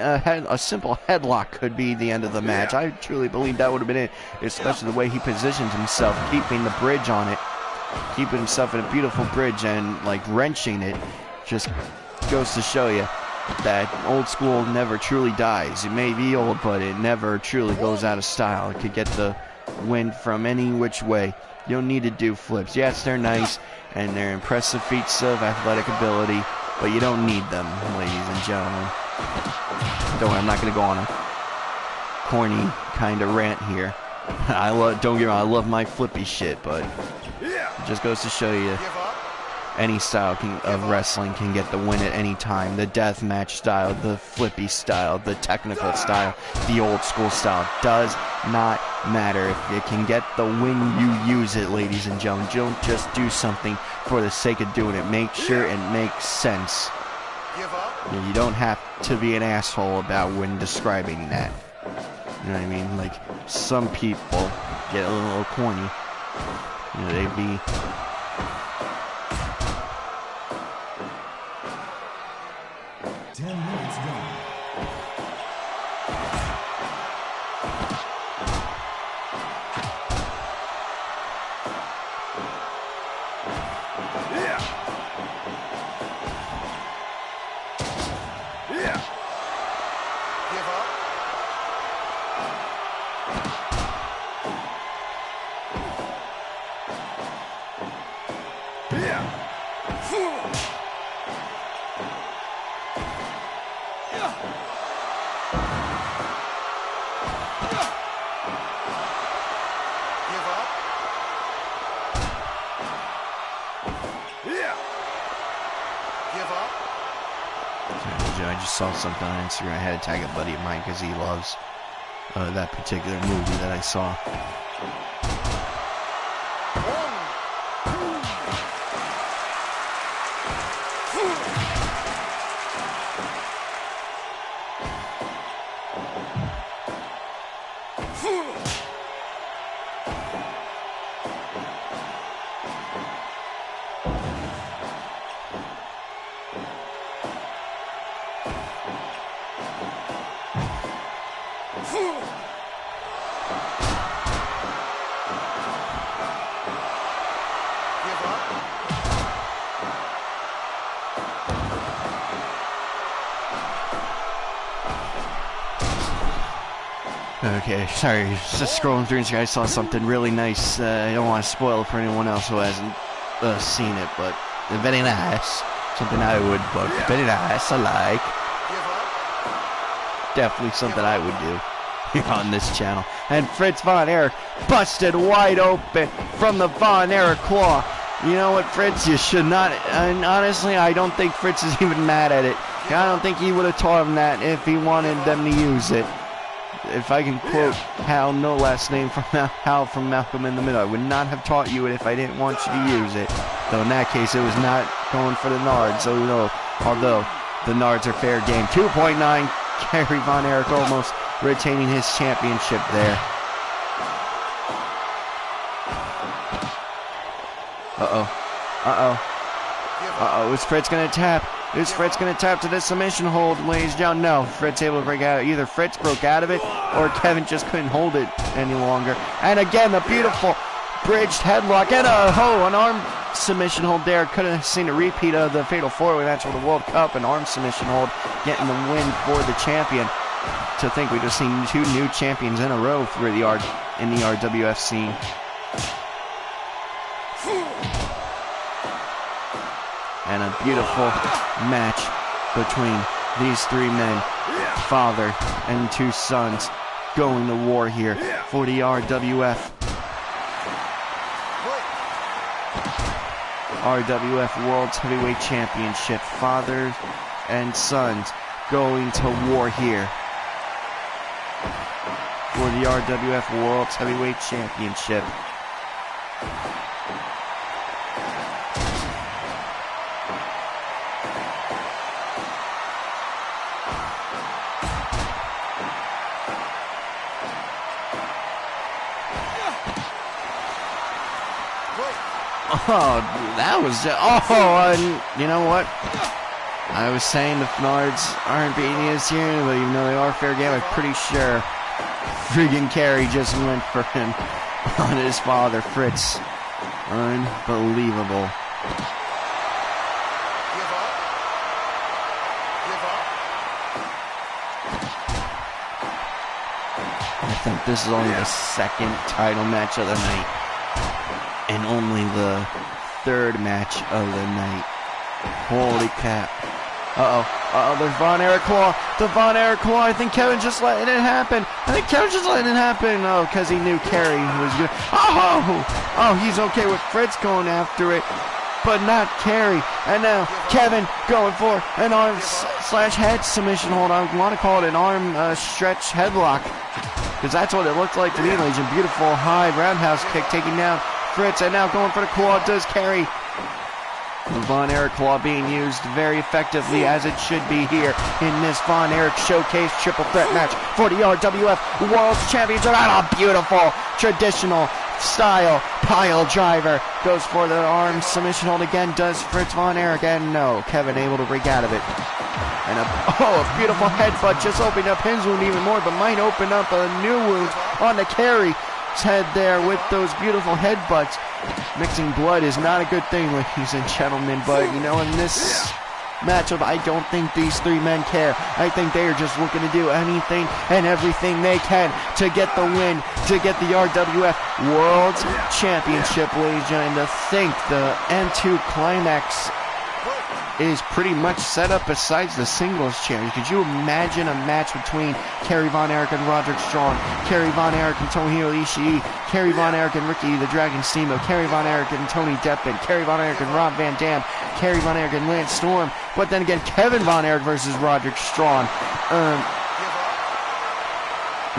B: a simple headlock could be the end of the match. I truly believe that would have been it, especially the way he positioned himself, keeping the bridge on it, keeping himself in a beautiful bridge and like wrenching it. Just goes to show you that old school never truly dies. It may be old, but it never truly goes out of style. It could get the win from any which way. You don't need to do flips. Yes, they're nice and they're impressive feats of athletic ability, but you don't need them, ladies and gentlemen. Don't worry, I'm not going to go on a corny kind of rant here. Don't get me wrong, I love my flippy shit, but it just goes to show you any style of wrestling can get the win at any time. The deathmatch style, the flippy style, the technical style, the old school style. Does not matter. If it can get the win, you use it, ladies and gentlemen. Don't just do something for the sake of doing it. Make sure it makes sense. You don't have to be an asshole about when describing that. You know what I mean? Like, some people get a little corny. You know, they'd be... I just saw something on Instagram. I had to tag a buddy of mine because he loves that particular movie that I saw. Okay, sorry, just scrolling through Instagram, I saw something really nice. I don't want to spoil it for anyone else who hasn't seen it, but very nice. Something I would, but very nice, I like. Definitely something I would do here on this channel. And Fritz Von Erich busted wide open from the Von Erich Claw. You know what, Fritz, you should not, and honestly, I don't think Fritz is even mad at it. I don't think he would have taught him that if he wanted them to use it. If I can quote Hal, no last name, from Hal from Malcolm in the Middle, I would not have taught you it if I didn't want you to use it. Though in that case, it was not going for the Nards, so no. Although the Nards are fair game. 2.9, Kerry Von Erich almost retaining his championship there. Is Fritz going to tap? Is Fritz going to tap to the submission hold, ladies and gentlemen? No, Fritz able to break out. Either Fritz broke out of it, or Kevin just couldn't hold it any longer. And again, the beautiful bridged headlock, and an arm submission hold there. Could have seen a repeat of the Fatal 4-Way match for the World Cup, an arm submission hold, getting the win for the champion. To think we just seen two new champions in a row through the in the RWF scene. And a beautiful match between these three men, father and two sons, going to war here for the RWF World's Heavyweight Championship. Father and sons going to war here for the RWF World's Heavyweight Championship. Oh, that was just, oh, and you know what? I was saying the Nards aren't beating us here, but even though they are fair game, I'm pretty sure friggin' Kerry just went for him on his father, Fritz. Unbelievable. I think this is only the second title match of the night, and only the third match of the night. Holy crap. There's Von Erich Claw. The Von Erich Claw. I think Kevin just letting it happen. Oh, because he knew Kerry was good. Oh, he's okay with Fritz going after it, but not Kerry. And now Kevin going for an arm slash head submission hold. I want to call it an arm stretch headlock, because that's what it looked like to me, ladies. A beautiful high roundhouse kick taking down Fritz, and now going for the claw does Kerry. The Von Erich Claw being used very effectively, as it should be here in this Von Erich Showcase triple threat match for the RWF World Championship. And a beautiful traditional style pile driver. Goes for the arm submission hold again, does Fritz Von Erich, and no, Kevin able to break out of it. And a beautiful headbutt, just opening up his wound even more, but might open up a new wound on the Kerry's head there with those beautiful headbutts. Mixing blood is not a good thing, ladies and gentlemen, but you know, in this matchup, I don't think these three men care. I think they are just looking to do anything and everything they can to get the win, to get the RWF World Championship, ladies and gentlemen. To think the M2 Climax is pretty much set up besides the singles challenge. Could you imagine a match between Kerry Von Erich and Roderick Strong, Kerry Von Erich and Tomohiro Ishii, Kerry Von Erich and Ricky the Dragon Steamboat, Kerry Von Erich and Tony Deppen, Kerry Von Erich and Rob Van Dam, Kerry Von Erich and Lance Storm, but then again Kevin Von Erich versus Roderick Strong,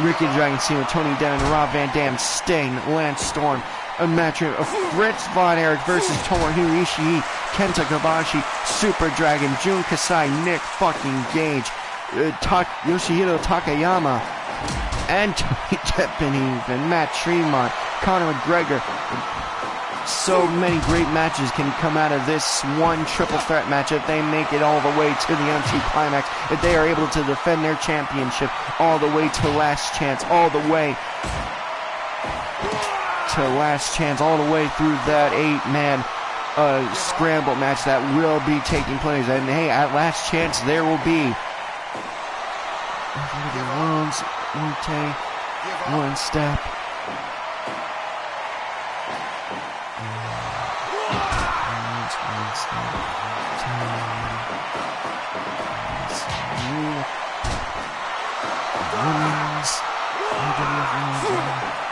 B: Ricky the Dragon Steamboat, Tony Deppen, Rob Van Dam, Sting, Lance Storm. A match of Fritz Von Erich versus Tomohiro Ishii, Kenta Kobashi, Super Dragon, Jun Kasai, Nick fucking Gage, Yoshihiro Takayama, and Tony Deppen even, Matt Tremont, Conor McGregor. So many great matches can come out of this one triple threat match if they make it all the way to the M2 Climax, if they are able to defend their championship all the way to Last Chance, all the way to Last Chance, all the way through that 8-man scramble match that will be taking place. And hey, at Last Chance there will be one step.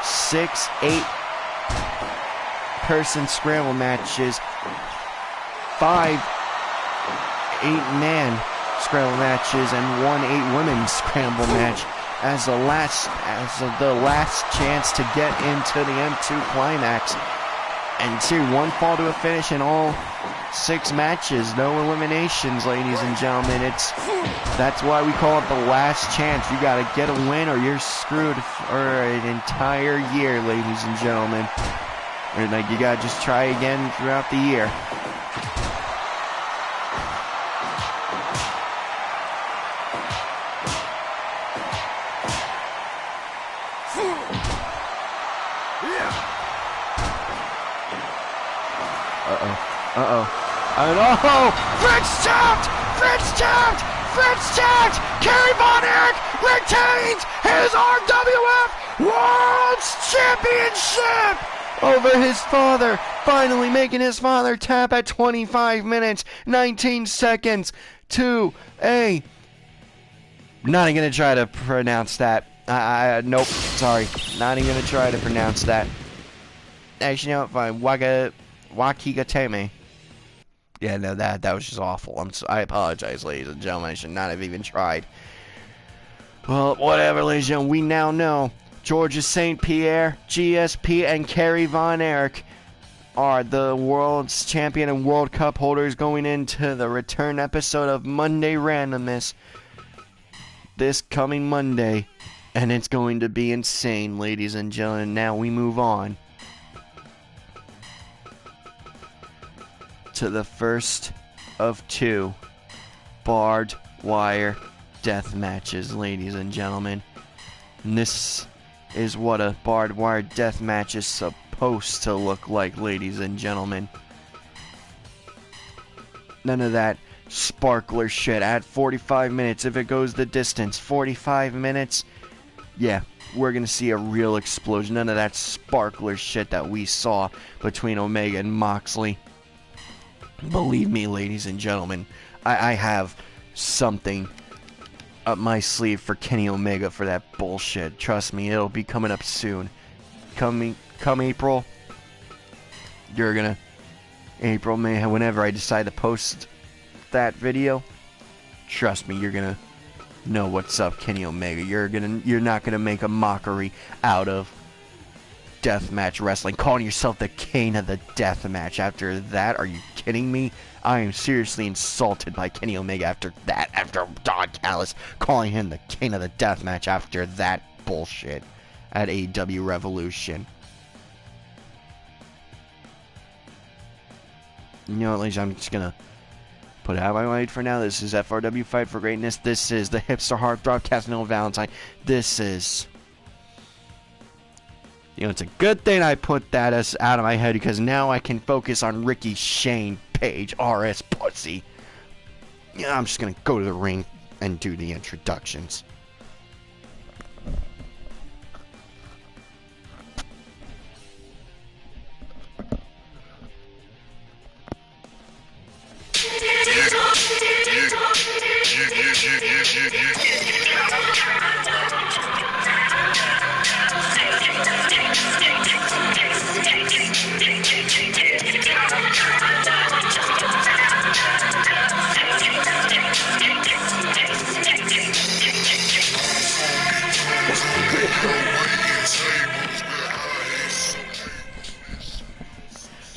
B: Six, 8-person scramble matches, 5 8-man scramble matches, and 1 8-women scramble match as the last chance to get into the M2 Climax. And one fall to a finish in all 6 matches, no eliminations, ladies and gentlemen. That's why we call it the Last Chance. You got to get a win or you're screwed for an entire year, ladies and gentlemen. And you got to just try again throughout the year. Fritz tapped! Kerry Von Erich retains his RWF World Championship over his father, finally making his father tap at 25 minutes, 19 seconds to a... Not even going to try to pronounce that. Nope, sorry. Not even going to try to pronounce that. Actually, no, fine. Wakigateme. Yeah, no, that was just awful. I apologize, ladies and gentlemen. I should not have even tried. Well, whatever, ladies and gentlemen. We now know Georges St. Pierre, GSP, and Kerry Von Erich are the world's champion and World Cup holders going into the return episode of Monday Randomness. this coming Monday, and it's going to be insane, ladies and gentlemen. Now we move on to the first of 2 barbed wire death matches, ladies and gentlemen. And this is what a barbed wire death match is supposed to look like, ladies and gentlemen. None of that sparkler shit at 45 minutes. If it goes the distance, 45 minutes, yeah, we're gonna see a real explosion. None of that sparkler shit that we saw between Omega and Moxley. Believe me, ladies and gentlemen, I have something up my sleeve for Kenny Omega for that bullshit. Trust me, it'll be coming up soon. Come April, April, May, whenever I decide to post that video, trust me, you're gonna know what's up, Kenny Omega. You're not gonna make a mockery out of deathmatch wrestling, calling yourself the king of the deathmatch. After that, are you kidding me? I am seriously insulted by Kenny Omega after that. After Don Callis calling him the king of the deathmatch after that bullshit at AEW Revolution. You know what, ladies, I'm just gonna put it out of my mind for now. This is FRW Fight for Greatness. This is the hipster heartthrob Casanova Valentine. This is, you know, it's a good thing I put that as out of my head, because now I can focus on Ricky Shane Page, RS Pussy. Yeah, I'm just gonna go to the ring and do the introductions.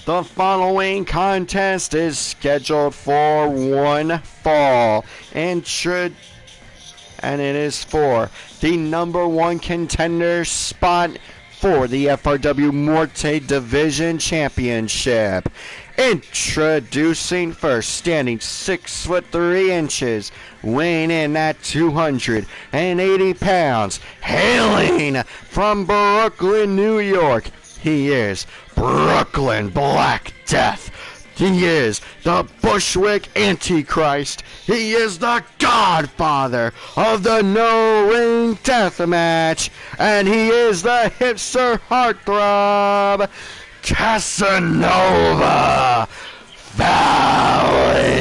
B: The following contest is scheduled for one fall, and it is for the #1 contender spot for the FRW Morte Division Championship. Introducing first, standing 6'3", weighing in at 280 pounds, hailing from Brooklyn, New York. He is Brooklyn Black Death. He is the Bushwick Antichrist. He is the godfather of the no-ring death match. And he is the hipster heartthrob, Casanova Valentine.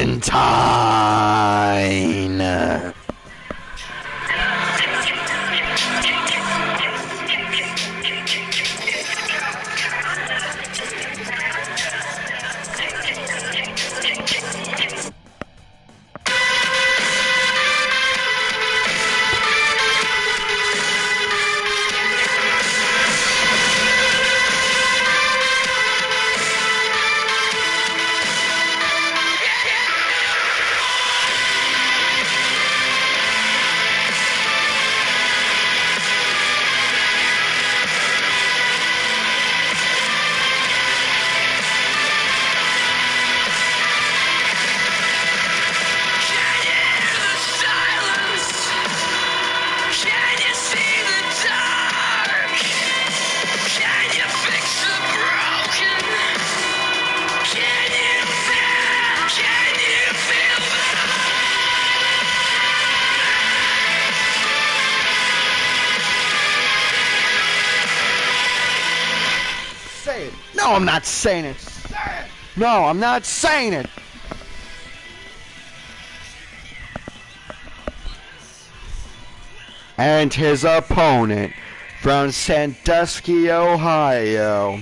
B: No, I'm not saying it. No, I'm not saying it. And his opponent from Sandusky, Ohio,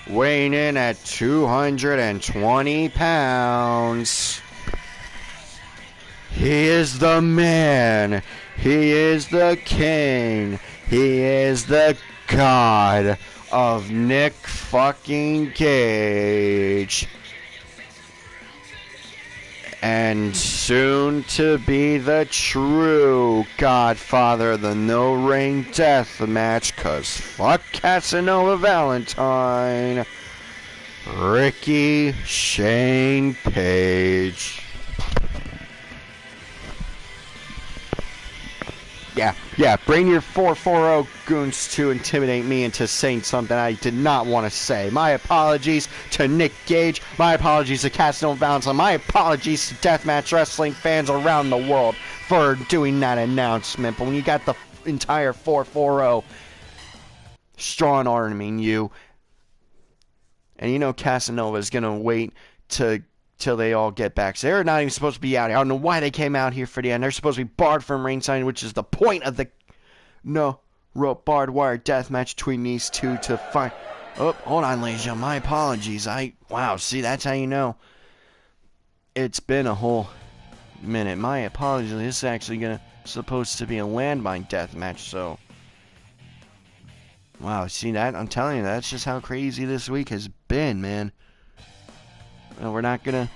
B: weighing in at 220 pounds. He is the man. He is the king. He is the god of Nick fucking Cage. And soon to be the true godfather of the no-ring death match, 'cause fuck Casanova Valentine, Ricky Shane Page. Yeah, bring your 440 goons to intimidate me into saying something I did not want to say. My apologies to Nick Gage. My apologies to Casanova Valentine. My apologies to Deathmatch Wrestling fans around the world for doing that announcement. But when you got the entire 440 strong-arming you, and you know Casanova is going to wait till they all get back. So they're not even supposed to be out here. I don't know why they came out here for the end. They're supposed to be barred from ringside, which is the point of the no-rope barbed wire death match between these two to fight. Oh, hold on, ladies and gentlemen. My apologies. Wow, see, that's how you know. It's been a whole minute. My apologies. This is actually supposed to be a landmine death match, so. Wow, see that? I'm telling you, that's just how crazy this week has been, man. We're not gonna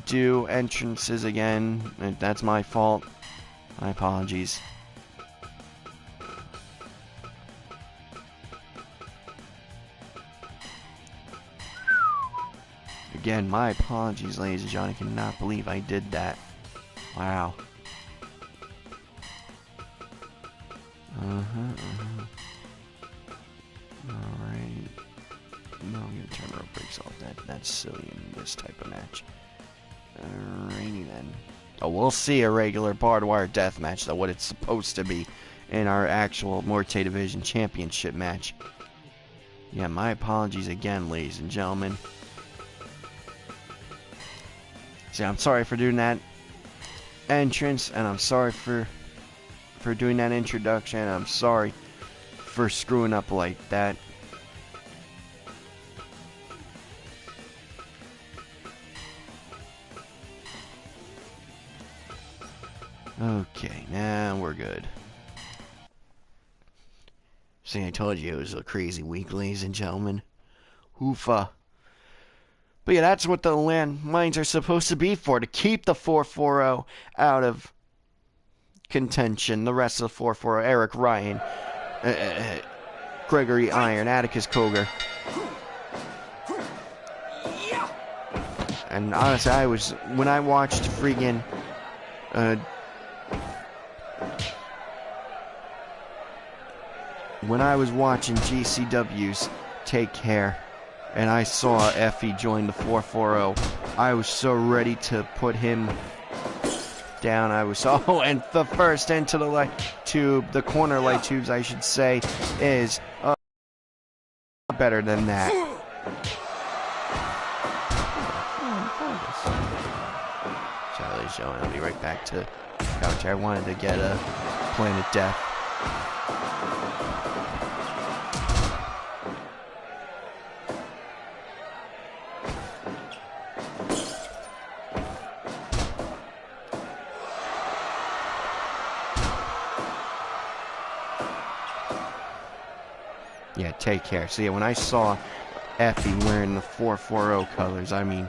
B: do entrances again. That's my fault. My apologies. Again, my apologies, ladies and gentlemen. I cannot believe I did that. Wow. Alright. No, I'm gonna turn rope breaks off. That's silly in this type of match. Alrighty then. Oh, we'll see a regular barbed wire death match, though, what it's supposed to be in our actual Morte Division Championship match. Yeah, my apologies again, ladies and gentlemen. See, I'm sorry for doing that entrance, and I'm sorry for doing that introduction. I'm sorry for screwing up like that. Okay, now we're good. See, I told you it was a crazy week, ladies and gentlemen. Hoofa. But yeah, that's what the landmines are supposed to be for, to keep the 440 out of contention. The rest of the 440, Eric Ryan, Gregory Iron, Atticus Cogar. And honestly, when I watched freaking when I was watching GCW's Take Care, and I saw Effie join the 440, I was so ready to put him down. And the first into the light tube, the corner light tubes, I should say, is better than that. So, ladies and gentlemen, I'll be right back to couch. I wanted to get a Planet Death. Yeah, Take Care. So yeah, when I saw Effie wearing the 440 colors, I mean,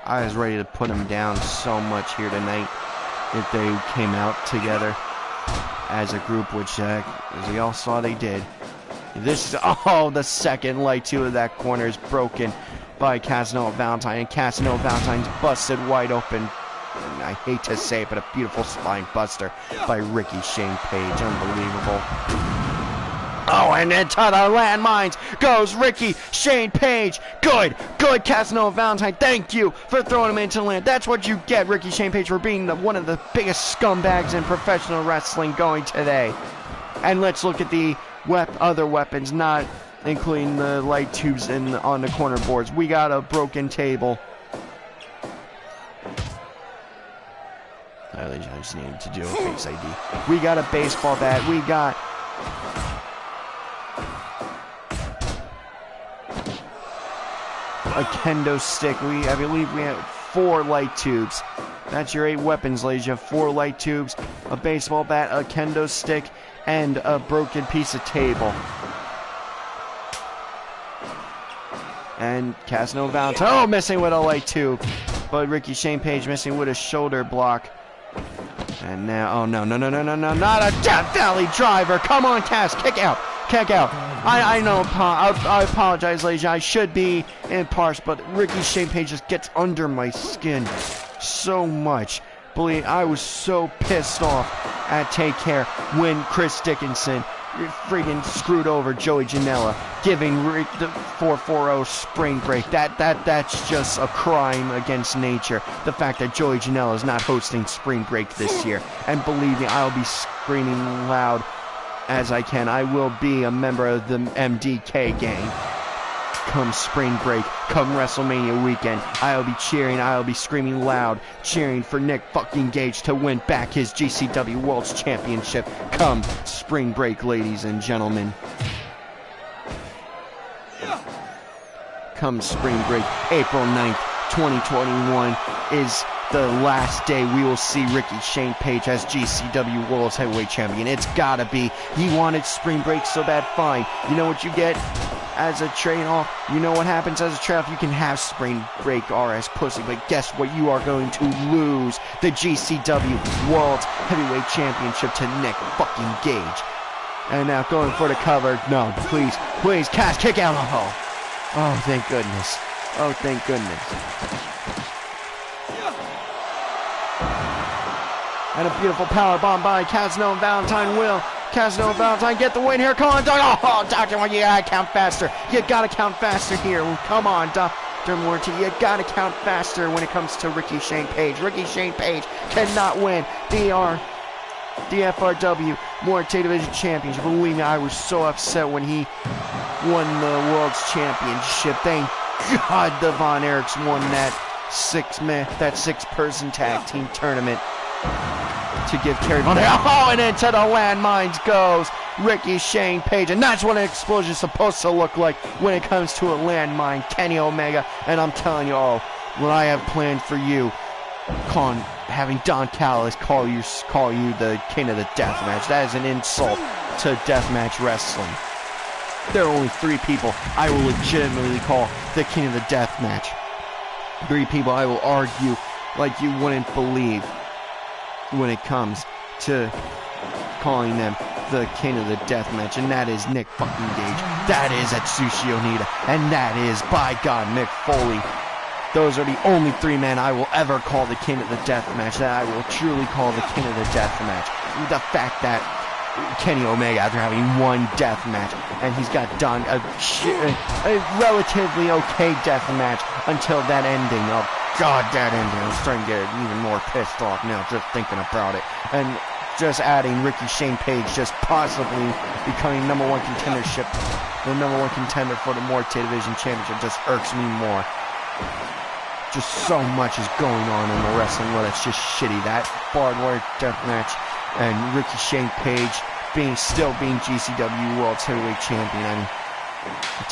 B: I was ready to put him down so much here tonight if they came out together as a group, which, as we all saw, they did. This is, the second light tube of that corner is broken by Casanova Valentine, and Casanova Valentine's busted wide open. And I hate to say it, but a beautiful spine buster by Ricky Shane Page. Unbelievable. Oh, and into the landmines goes Ricky Shane Page. Good, Casanova Valentine. Thank you for throwing him into the land. That's what you get, Ricky Shane Page, for being one of the biggest scumbags in professional wrestling going today. And let's look at the other weapons, not including the light tubes on the corner boards. We got a broken table. I just needed to do a face ID. We got a baseball bat. We got a kendo stick. I believe we have 4 light tubes. That's your 8 weapons, ladies. You have 4 light tubes, a baseball bat, a kendo stick, and a broken piece of table. And Casanova Valentine, missing with a light tube. but Ricky Shane Page missing with a shoulder block. And now, oh no, not a Death Valley driver. Come on, Cass, kick out. I know, I apologize, ladies. I should be impartial, but Ricky Shane Page just gets under my skin so much. Believe I was so pissed off at Take Care when Chris Dickinson freaking screwed over Joey Janela, giving the 440 spring break. That's just a crime against nature. The fact that Joey Janela is not hosting spring break this year. And believe me, I'll be screaming loud as I can. I will be a member of the MDK gang. Come spring break, come WrestleMania weekend, I'll be cheering, I'll be screaming loud, cheering for Nick fucking Gage to win back his GCW World's Championship. Come spring break, ladies and gentlemen. Come spring break, April 9th, 2021 is the last day we will see Ricky Shane Page as GCW World's Heavyweight Champion. It's gotta be. He wanted spring break so bad, fine. You know what you get as a trade-off? You know what happens as a trade-off? You can have spring break RS pussy, but guess what? You are going to lose the GCW World's Heavyweight Championship to Nick fucking Gage. And now going for the cover. No, please, Cass, kick out. Oh, thank goodness. Oh, thank goodness. And a beautiful power bomb by Casino and Valentine will. Casino and Valentine get the win here. Come on, Doc. Oh, Dr. Morty, you gotta count faster. You gotta count faster here. Come on, Dr. Morty, you gotta count faster when it comes to Ricky Shane Page. Ricky Shane Page cannot win the FRW Morty Division Championship. Believe me, I was so upset when he won the World's Championship. Thank God the Von Erichs won that six-person tag team tournament to give Kerry Von Erich. Oh, and into the landmines goes Ricky Shane Page. And that's what an explosion is supposed to look like when it comes to a landmine. Kenny Omega. And I'm telling you all, what I have planned for you, having Don Callis call you the King of the Deathmatch. That is an insult to deathmatch wrestling. There are only 3 people I will legitimately call the King of the Deathmatch. 3 people I will argue like you wouldn't believe when it comes to calling them the King of the Deathmatch, and that is Nick fucking Gage, that is Atsushi Onita, and that is, by God, Mick Foley. Those are the only 3 men I will ever call the King of the Deathmatch, that I will truly call the King of the Deathmatch. The fact that Kenny Omega, after having 1 deathmatch, and he's got done a relatively okay deathmatch until that ending of God, that ending. I'm starting to get even more pissed off now just thinking about it. And just adding Ricky Shane Page just possibly becoming the number 1 contender for the Morte Division Championship just irks me more. Just so much is going on in the wrestling world. It's just shitty. That barbed wire deathmatch and Ricky Shane Page still being GCW World's Heavyweight Champion. I mean,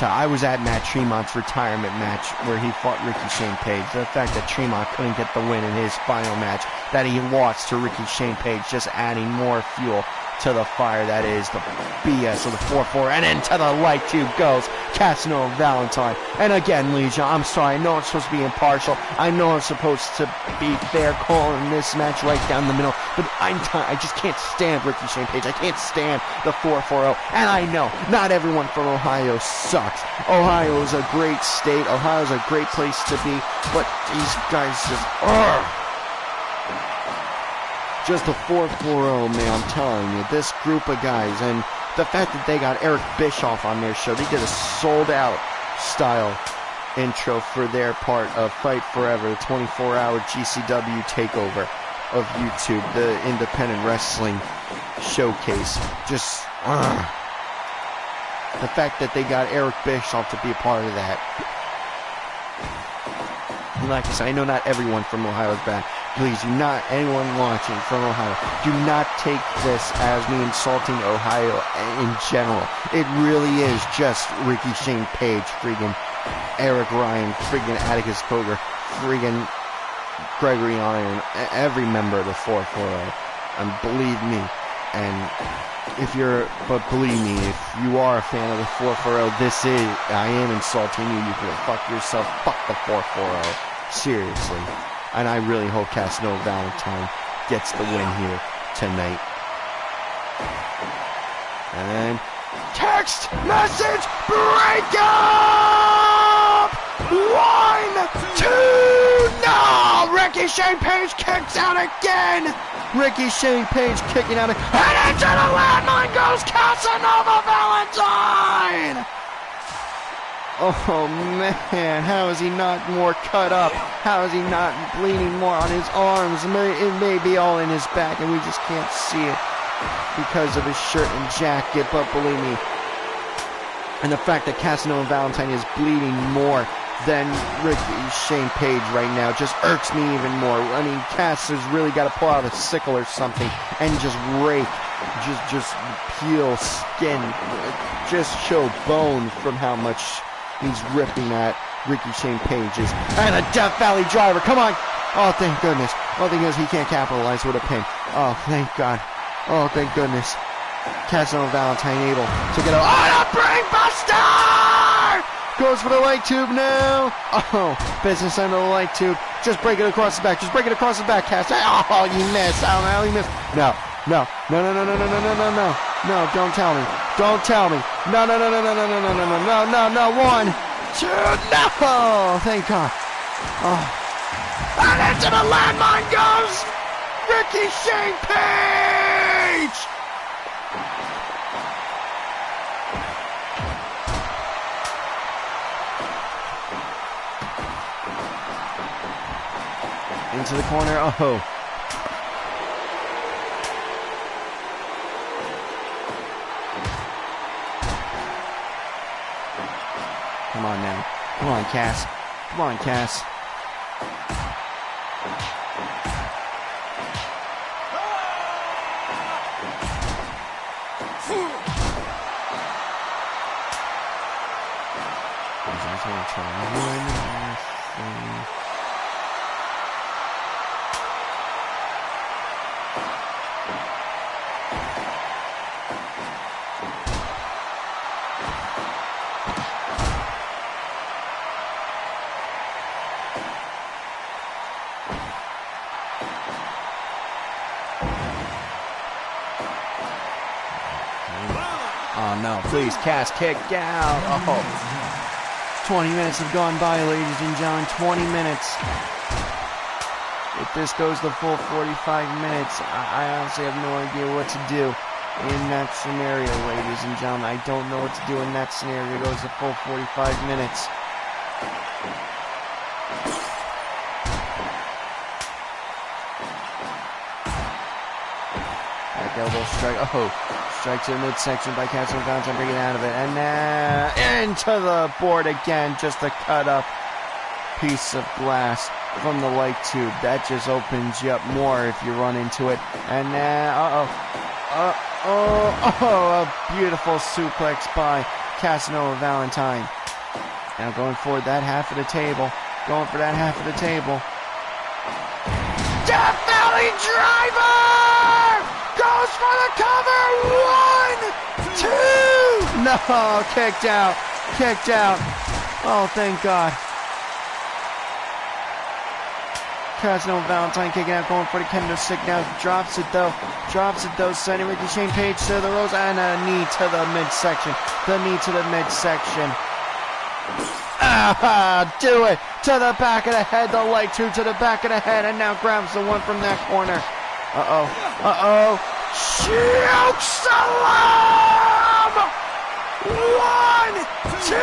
B: I was at Matt Tremont's retirement match where he fought Ricky Shane Page. The fact that Tremont couldn't get the win in his final match, that he lost to Ricky Shane Page, just adding more fuel to the fire that is the BS of the 4-4. And into the light tube goes Casino and Valentine. And again, Legion, I'm sorry, I know I'm supposed to be impartial. I know I'm supposed to be fair calling this match right down the middle. But I just can't stand Ricky Shane Page. I can't stand the 4-4-0. And I know not everyone from Ohio sucks. Ohio is a great state. Ohio is a great place to be. But these guys just a 4-4-0, man, I'm telling you. This group of guys, and the fact that they got Eric Bischoff on their show, they did a sold-out style intro for their part of Fight Forever, the 24-hour GCW takeover of YouTube, the independent wrestling showcase. Just, the fact that they got Eric Bischoff to be a part of that. Like I said, I know not everyone from Ohio is bad. Please do not, anyone watching from Ohio, do not take this as me insulting Ohio in general. It really is just Ricky Shane Page, friggin' Eric Ryan, friggin' Atticus Cogar, friggin' Gregory Iron, every member of the 4-4-0. And believe me, believe me, if you are a fan of the 4-4-0, I am insulting you. You can fuck yourself, fuck the 4-4-0. Seriously. And I really hope Casanova Valentine gets the win here tonight. And text message break up! 1, 2, no! Ricky Shane Page kicks out again! Ricky Shane Page kicking out, and into the landmine goes Casanova Valentine! Oh man, how is he not more cut up? How is he not bleeding more on his arms? It may be all in his back and we just can't see it because of his shirt and jacket, but believe me, and the fact that Casanova Valentine is bleeding more than Ricky Shane Page right now just irks me even more. I mean, Cass has really got to pull out a sickle or something and just rake, just peel skin, just show bone from how much he's ripping at Ricky Shane Page's. And a Death Valley driver, come on! Oh, thank goodness. Oh, thank goodness he can't capitalize with a pin. Oh, thank God. Oh, thank goodness. Casanova Valentine able to get a... Oh, the brain buster! Goes for the leg tube now. Oh, business end of the leg tube. Just break it across the back. Just break it across the back, Cass. Oh, you missed. Oh, you missed. No. No, no, no, no, no, no, no, no, no, no, no, don't tell me. Don't tell me. No, no, no, no, no, no, no, no, no, no, no, no, 1, 2, no! Thank God. Oh. And into the landmine goes Ricky Shane Page! Into the corner. Oh. Come on now. Come on, Cass. Come on, Cass. Oh no, please, Cass, kick out. Oh. 20 minutes have gone by, ladies and gentlemen. 20 minutes. If this goes the full 45 minutes, I honestly have no idea what to do in that scenario, ladies and gentlemen. I don't know what to do in that scenario. It goes the full 45 minutes. Back elbow strike. Oh. Strike to the midsection by Casanova Valentine, bringing out of it. And now into the board again. Just a cut up piece of glass from the light tube. That just opens you up more if you run into it. And now, a beautiful suplex by Casanova Valentine. Now going for that half of the table. Going for that half of the table. Death Valley driver! Goes for the cover! 1, 2! No, kicked out. Kicked out. Oh, thank God. Casanova Valentine kicking out, going for the kendo stick now. Drops it though. Drops it though. Sending Ricky Shane Page to the ropes. And a knee to the midsection. The knee to the midsection. Ah, do it. To the back of the head. The leg tube to the back of the head. And now grabs the one from that corner. Uh-oh. Uh-oh. Choke slam! 1, 2!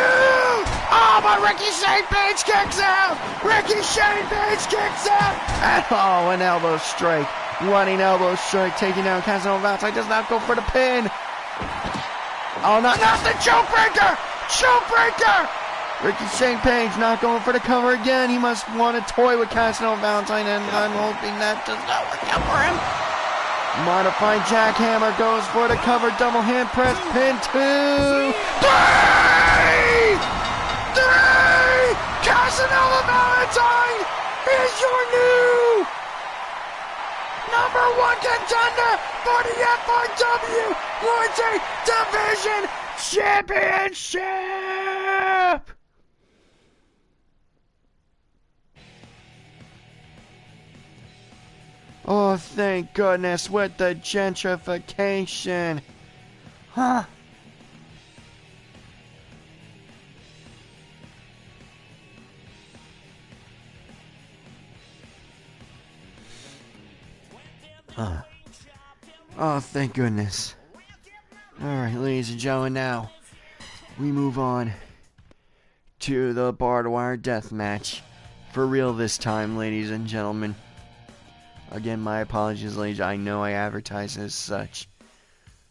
B: Oh, but Ricky Shane Page kicks out! Ricky Shane Page kicks out! And oh, an elbow strike. Running elbow strike, taking down Casanova Valentine. Does not go for the pin. Oh, not the choke breaker! Choke breaker! Ricky Shane Page not going for the cover again. He must want to toy with Casanova Valentine, and I'm hoping that does not work out for him. Modified jackhammer goes for the cover. Double hand press. Pin 2. 3! 3! Casanova Valentine is your new #1 contender for the FRW Division Championship! Oh, thank goodness, with the gentrification. Huh? Oh, thank goodness. Alright, ladies and gentlemen, now we move on to the barbed wire death match. For real this time, ladies and gentlemen. Again, my apologies, ladies. I know I advertise as such.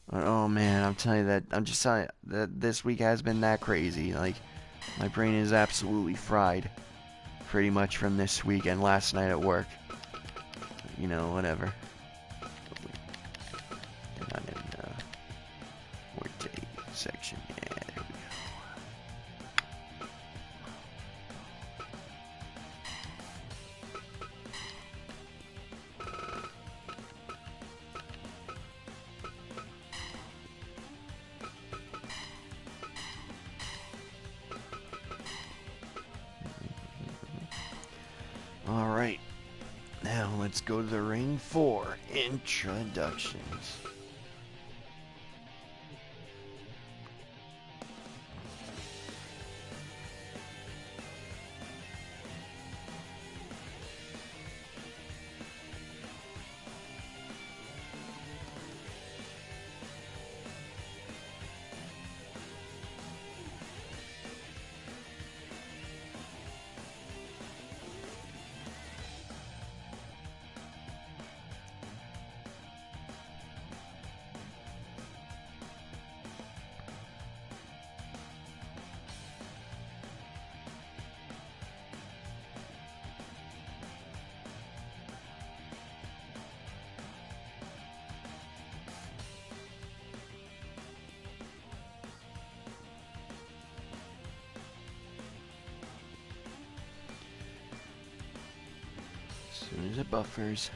B: But, oh man, I'm telling you that this week has been that crazy. Like, my brain is absolutely fried. Pretty much from this week and last night at work. You know, whatever. Not in Forte section. Yeah, there we go. Alright. Now let's go to the ring for introductions. As soon as it buffers.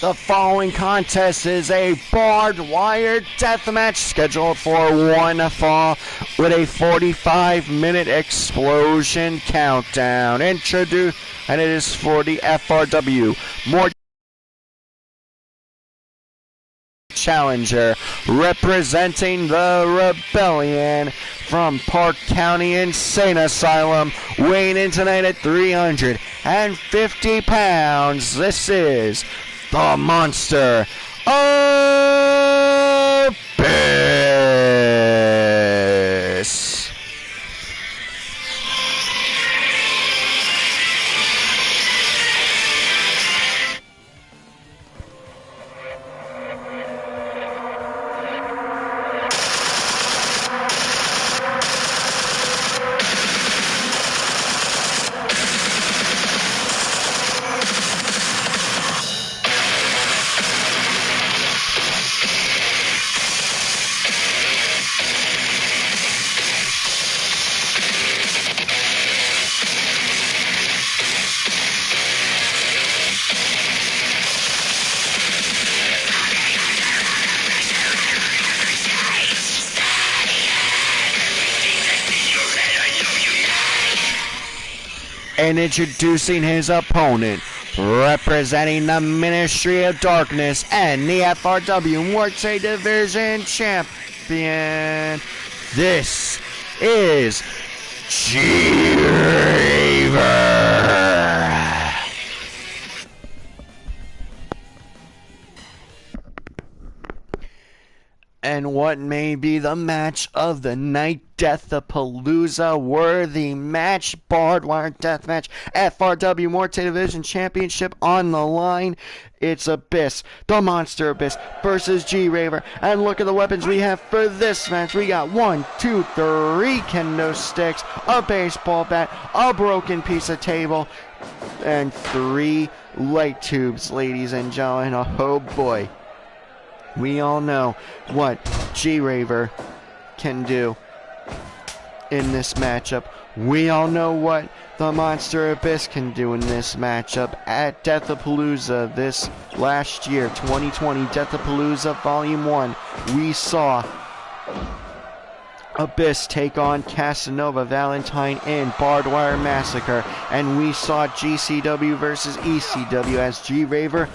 B: The following contest is a barbed wire death match scheduled for one fall with a 45-minute explosion countdown. And it is for the FRW more challenger, representing the Rebellion from Park County Insane Asylum, weighing in tonight at 350 pounds. This is the Monster Abyss. And introducing his opponent, representing the Ministry of Darkness and the FRW Workday Division Champion, this is G-Raver. and what may be the match of the night, Death-a-Palooza worthy match, barbed wire death match, FRW Morte Division Championship on the line. It's Abyss, the Monster Abyss versus G-Raver. And look at the weapons we have for this match. We got 1, 2, 3 kendo sticks, a baseball bat, a broken piece of table, and 3 light tubes, ladies and gentlemen. Oh boy. We all know what G-Raver can do in this matchup. We all know what the Monster Abyss can do in this matchup at Death-a-Palooza this last year, 2020, Death-a-Palooza Volume 1. We saw Abyss take on Casanova Valentine in Barbed Wire Massacre, and we saw GCW versus ECW as G-Raver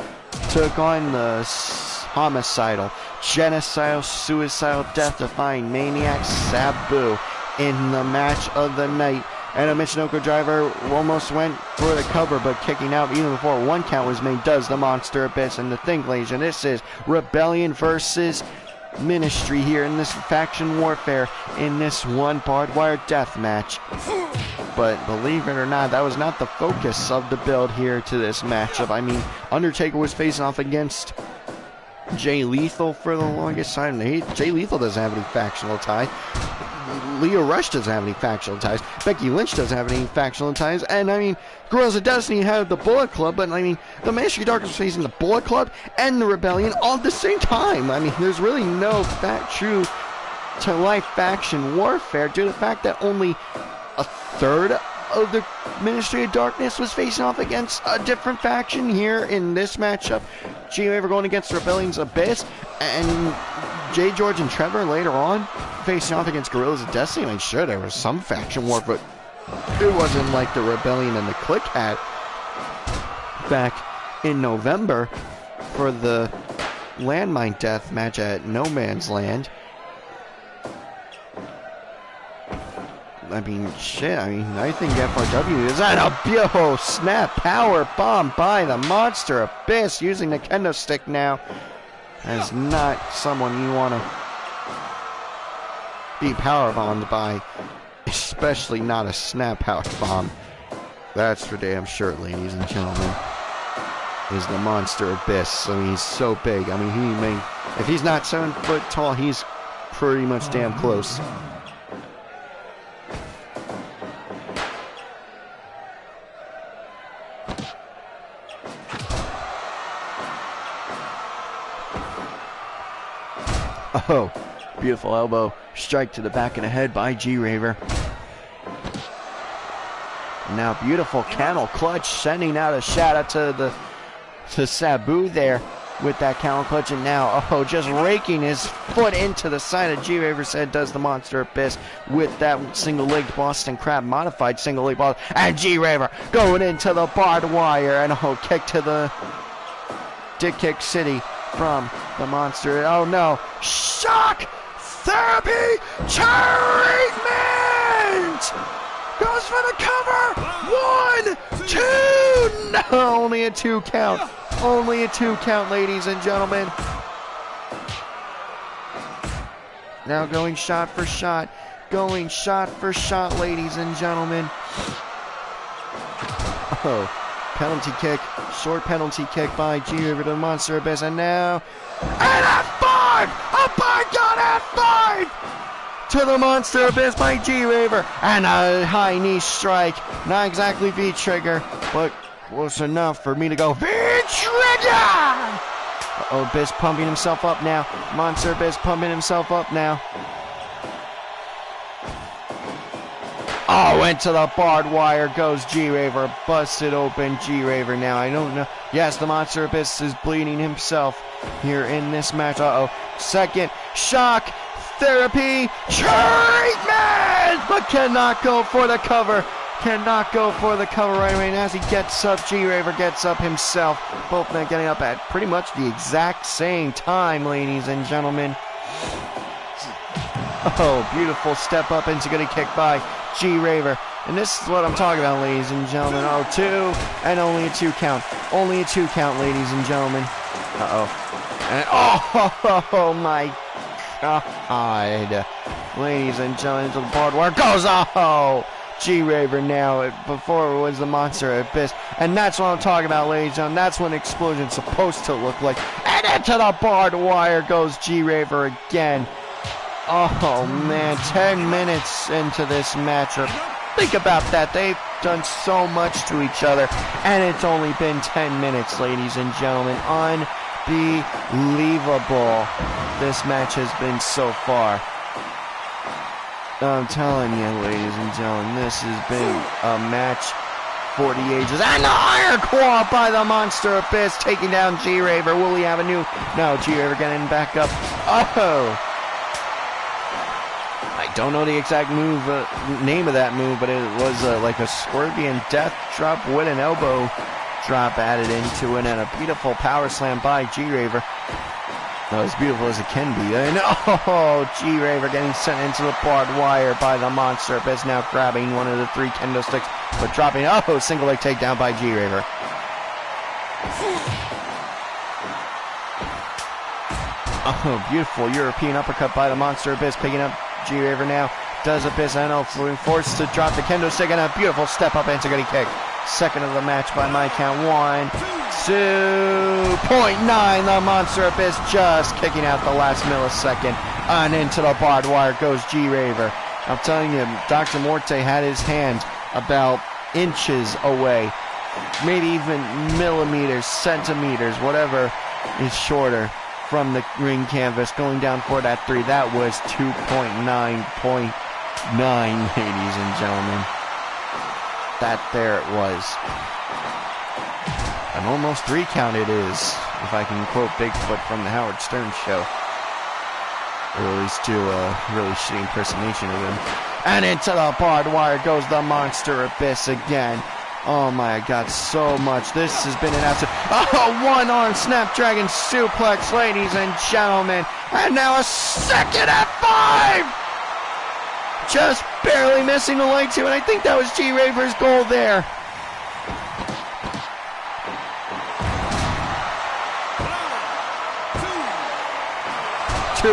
B: took on the homicidal, genocidal, suicidal, death-defying maniac Sabu in the match of the night. And a Michinoku driver almost went for the cover, but kicking out even before 1 count was made does the Monster Abyss. And the thing, ladies, and this is Rebellion versus Ministry here in this faction warfare in this one barbed wire death match. But believe it or not, that was not the focus of the build here to this matchup. I mean, Undertaker was facing off against Jay Lethal for the longest time. Jay Lethal doesn't have any factional ties. Leo Rush doesn't have any factional ties. Becky Lynch doesn't have any factional ties. And I mean, Guerrillas of Destiny had the Bullet Club, but I mean, the Ministry of Darkness was facing the Bullet Club and the Rebellion all at the same time. I mean, there's really no true to life faction warfare due to the fact that only a third of the Ministry of Darkness was facing off against a different faction here in this matchup. G-Raver going against Rebellion's Abyss, and Jay George and Trevor later on facing off against Guerrillas of Destiny. I mean, sure, there was some faction war, but it wasn't like the Rebellion and the Click had back in November for the landmine death match at No Man's Land. I mean, shit, I think FRW is at a beautiful snap power bomb by the Monster Abyss using the kendo stick now. As not someone you want to be power bombed by, especially not a snap power bomb. That's for damn sure, ladies and gentlemen, is the Monster Abyss. I mean, he's so big. I mean, if he's not 7 foot tall, he's pretty much damn close. Oh, beautiful elbow strike to the back of the head by G-Raver. Now beautiful camel clutch, sending out a shout out to Sabu there with that camel clutch, and now just raking his foot into the side of G-Raver's head does the Monster Abyss with that single-legged Boston Crab, modified single-leg ball, and G-Raver going into the barbed wire, and kick to the Dick Kick City from the Monster. Oh no, shock therapy treatment goes for the cover. 1, 2, no, only a 2 count. Only a 2 count, ladies and gentlemen. Now going shot for shot. Going shot for shot, ladies and gentlemen. Oh. Penalty kick, short penalty kick by G-Raver to the Monster Abyss, and now an F5! A by-God F5! To the Monster Abyss by G-Raver, and a high knee strike. Not exactly V-trigger, but close enough for me to go V-trigger! Uh-oh, Abyss pumping himself up now. Monster Abyss pumping himself up now. Oh, into the barbed wire goes G-Raver. Busted open G-Raver now. I don't know. Yes, the Monster Abyss is bleeding himself here in this match. Uh-oh. Second shock therapy treatment! But cannot go for the cover. Cannot go for the cover right away. And as he gets up, G-Raver gets up himself. Both men getting up at pretty much the exact same time, ladies and gentlemen. Oh, beautiful step up into getting kicked by G-Raver. And this is what I'm talking about, ladies and gentlemen. Oh, 2, and only a 2 count. Only a 2 count, ladies and gentlemen. Uh-oh. And oh my God. Ladies and gentlemen, to the barbed wire goes. Oh! G-Raver now. Before it was the Monster Abyss. And that's what I'm talking about, ladies and gentlemen. That's what an explosion's supposed to look like. And into the barbed wire goes G-Raver again. Oh, man. 10 minutes into this matchup. Think about that. They've done so much to each other. And it's only been 10 minutes, ladies and gentlemen. Unbelievable. This match has been so far. I'm telling you, ladies and gentlemen, this has been a match for the ages. And the Iron Claw by the Monster Abyss taking down G-Raver. Will he have a new... No, G-Raver getting back up. Oh! I don't know the exact move, name of that move, but it was like a Scorpion Death Drop with an elbow drop added into it, and a beautiful power slam by G-Raver. As beautiful as it can be. And oh, G-Raver getting sent into the barbed wire by the Monster Abyss, now grabbing one of the 3 kendo sticks, but dropping. Oh, single leg takedown by G-Raver. Oh, beautiful European uppercut by the Monster Abyss, picking up G-Raver now. Does Abyss and forced to drop the kendo stick, and a beautiful step up Enzuigiri kick. Second of the match by my count. 1, 2.9. The Monster Abyss just kicking out the last millisecond. And into the barbed wire goes G-Raver. I'm telling you, Dr. Morte had his hand about inches away. Maybe even millimeters, centimeters, whatever is shorter from the ring canvas. Going down for that 3. That was 2.9.9, ladies and gentlemen. That there it was. An almost 3 count it is, if I can quote Bigfoot from the Howard Stern show. Or at least do a really shitty impersonation of him. And into the barbed wire goes the Monster Abyss again. Oh my God, so much. This has been an absolute... Oh, 1-arm Snapdragon suplex, ladies and gentlemen. And now a second F5! Just barely missing the leg too, and I think that was G-Raver's goal there. .9.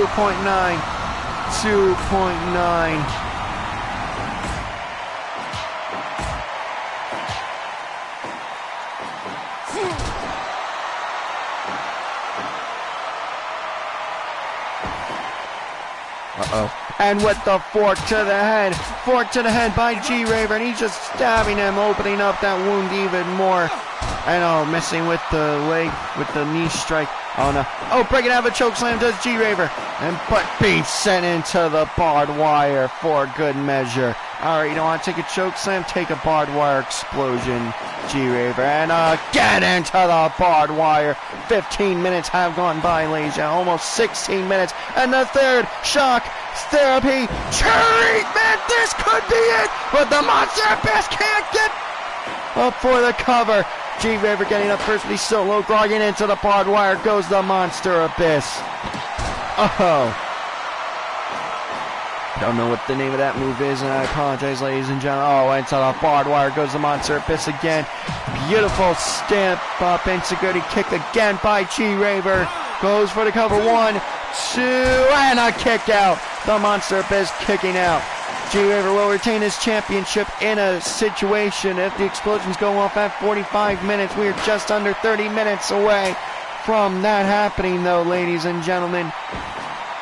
B: Uh-oh. And with the fork to the head by G-Raver, and he's just stabbing him, opening up that wound even more. And oh, missing with the leg, with the knee strike. Oh no. Oh, breaking out of a chokeslam does G-Raver. And but being sent into the barbed wire for good measure. Alright, you don't want to take a chokeslam? Take a barbed wire explosion, G-Raver. And again into the barbed wire. 15 minutes have gone by, ladies and gentlemen. Almost 16 minutes. And the third shock therapy treatment. This could be it. But the Monster Abyss can't get up for the cover. G-Raver getting up first, but he's so low. Grogging into the barbed wire goes the Monster Abyss. Oh. Don't know what the name of that move is, and I apologize, ladies and gentlemen. Oh, into the barbed wire goes the Monster Abyss again. Beautiful stamp up, Enzuigiri kick again by G-Raver. Goes for the cover. 1, 2, and a kick out. The Monster Abyss kicking out. G-Raver will retain his championship in a situation if the explosions go off at 45 minutes. We are just under 30 minutes away from that happening, though, ladies and gentlemen.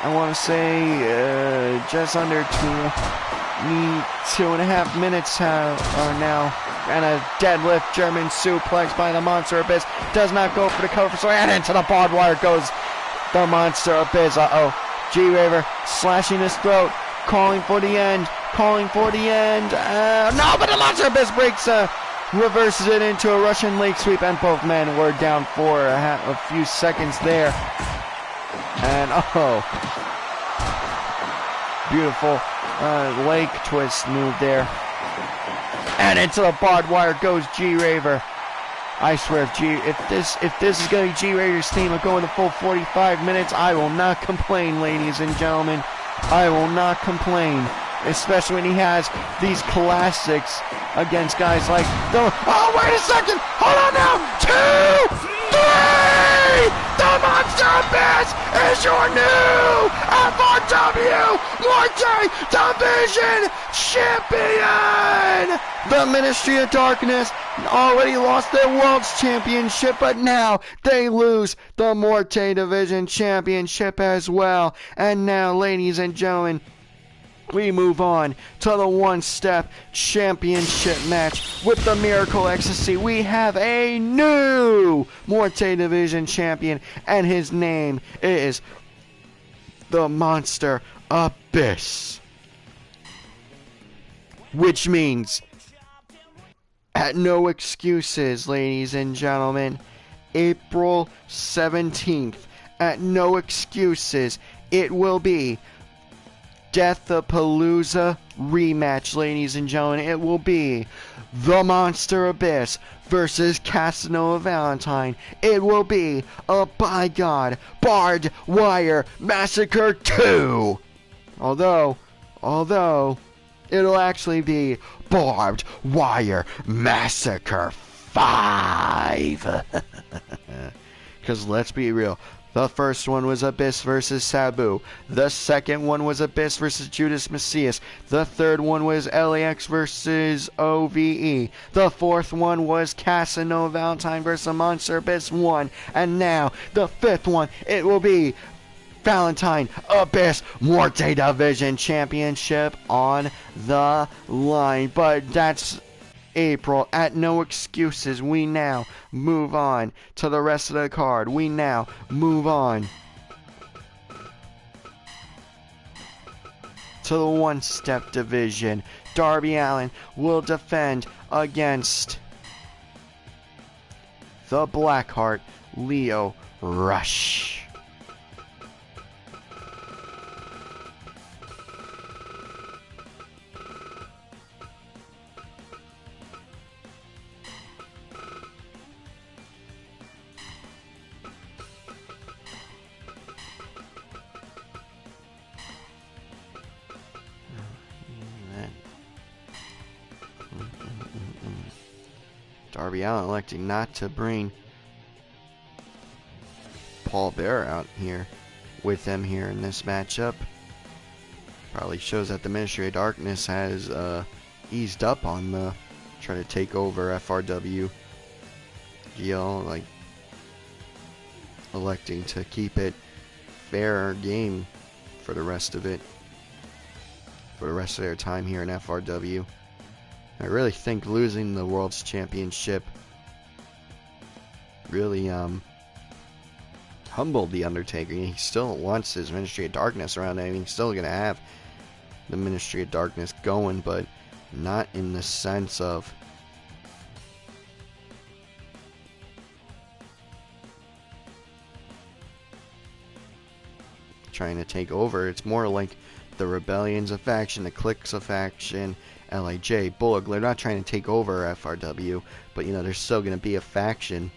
B: I want to say just under 2.5 minutes are now. And a deadlift German suplex by the Monster Abyss. Does not go for the cover. So and into the barbed wire goes the Monster Abyss. Uh-oh. G-Raver slashing his throat. Calling for the end. No, but the Monster Abyss breaks, reverses it into a Russian leg sweep, and both men were down for a few seconds there. And, oh, beautiful leg twist move there. And into the barbed wire goes G-Raver. I swear, if this is going to be G-Raver's theme of going the full 45 minutes, I will not complain, ladies and gentlemen. I will not complain, especially when he has these classics against guys like the... Oh, wait a second! Hold on now! 2, 3! The The Monster Abyss is your new FRW Multi-Division Champion! The Ministry of Darkness already lost their World's Championship, but now they lose the Morte Division Championship as well. And now, ladies and gentlemen, we move on to the one-step championship match with the Miracle Ecstasy. We have a new Morte Division champion, and his name is the Monster Abyss. Which means, at No Excuses, ladies and gentlemen, April 17th, at No Excuses, it will be Deathapalooza rematch, ladies and gentlemen. It will be the Monster Abyss versus Casanova Valentine. It will be a by God Barbed Wire Massacre 2. Although it'll actually be Barbed Wire Massacre 5. Because let's be real, the first one was Abyss versus Sabu. The second one was Abyss versus Judas Messias. The third one was LAX versus OVE. The fourth one was Casanova Valentine versus Monster Abyss 1. And now, the fifth one, it will be Valentine Abyss Morte Division Championship on the line. But that's April. At No Excuses, we now move on to the rest of the card. We now move on to the one-step division. Darby Allin will defend against the Blackheart, Lio Rush. Darby Allin electing not to bring Paul Bearer out here with them here in this matchup. Probably shows that the Ministry of Darkness has eased up on the try to take over FRW. GL, like, electing to keep it fair game for the rest of it, for the rest of their time here in FRW. I really think losing the World's Championship really humbled The Undertaker. He still wants his Ministry of Darkness around. I mean, he's still going to have the Ministry of Darkness going, but not in the sense of trying to take over. It's more like the Rebellion's a faction, the Clique's a faction, LIJ, Bullock. They're not trying to take over FRW, but you know, there's still going to be a faction.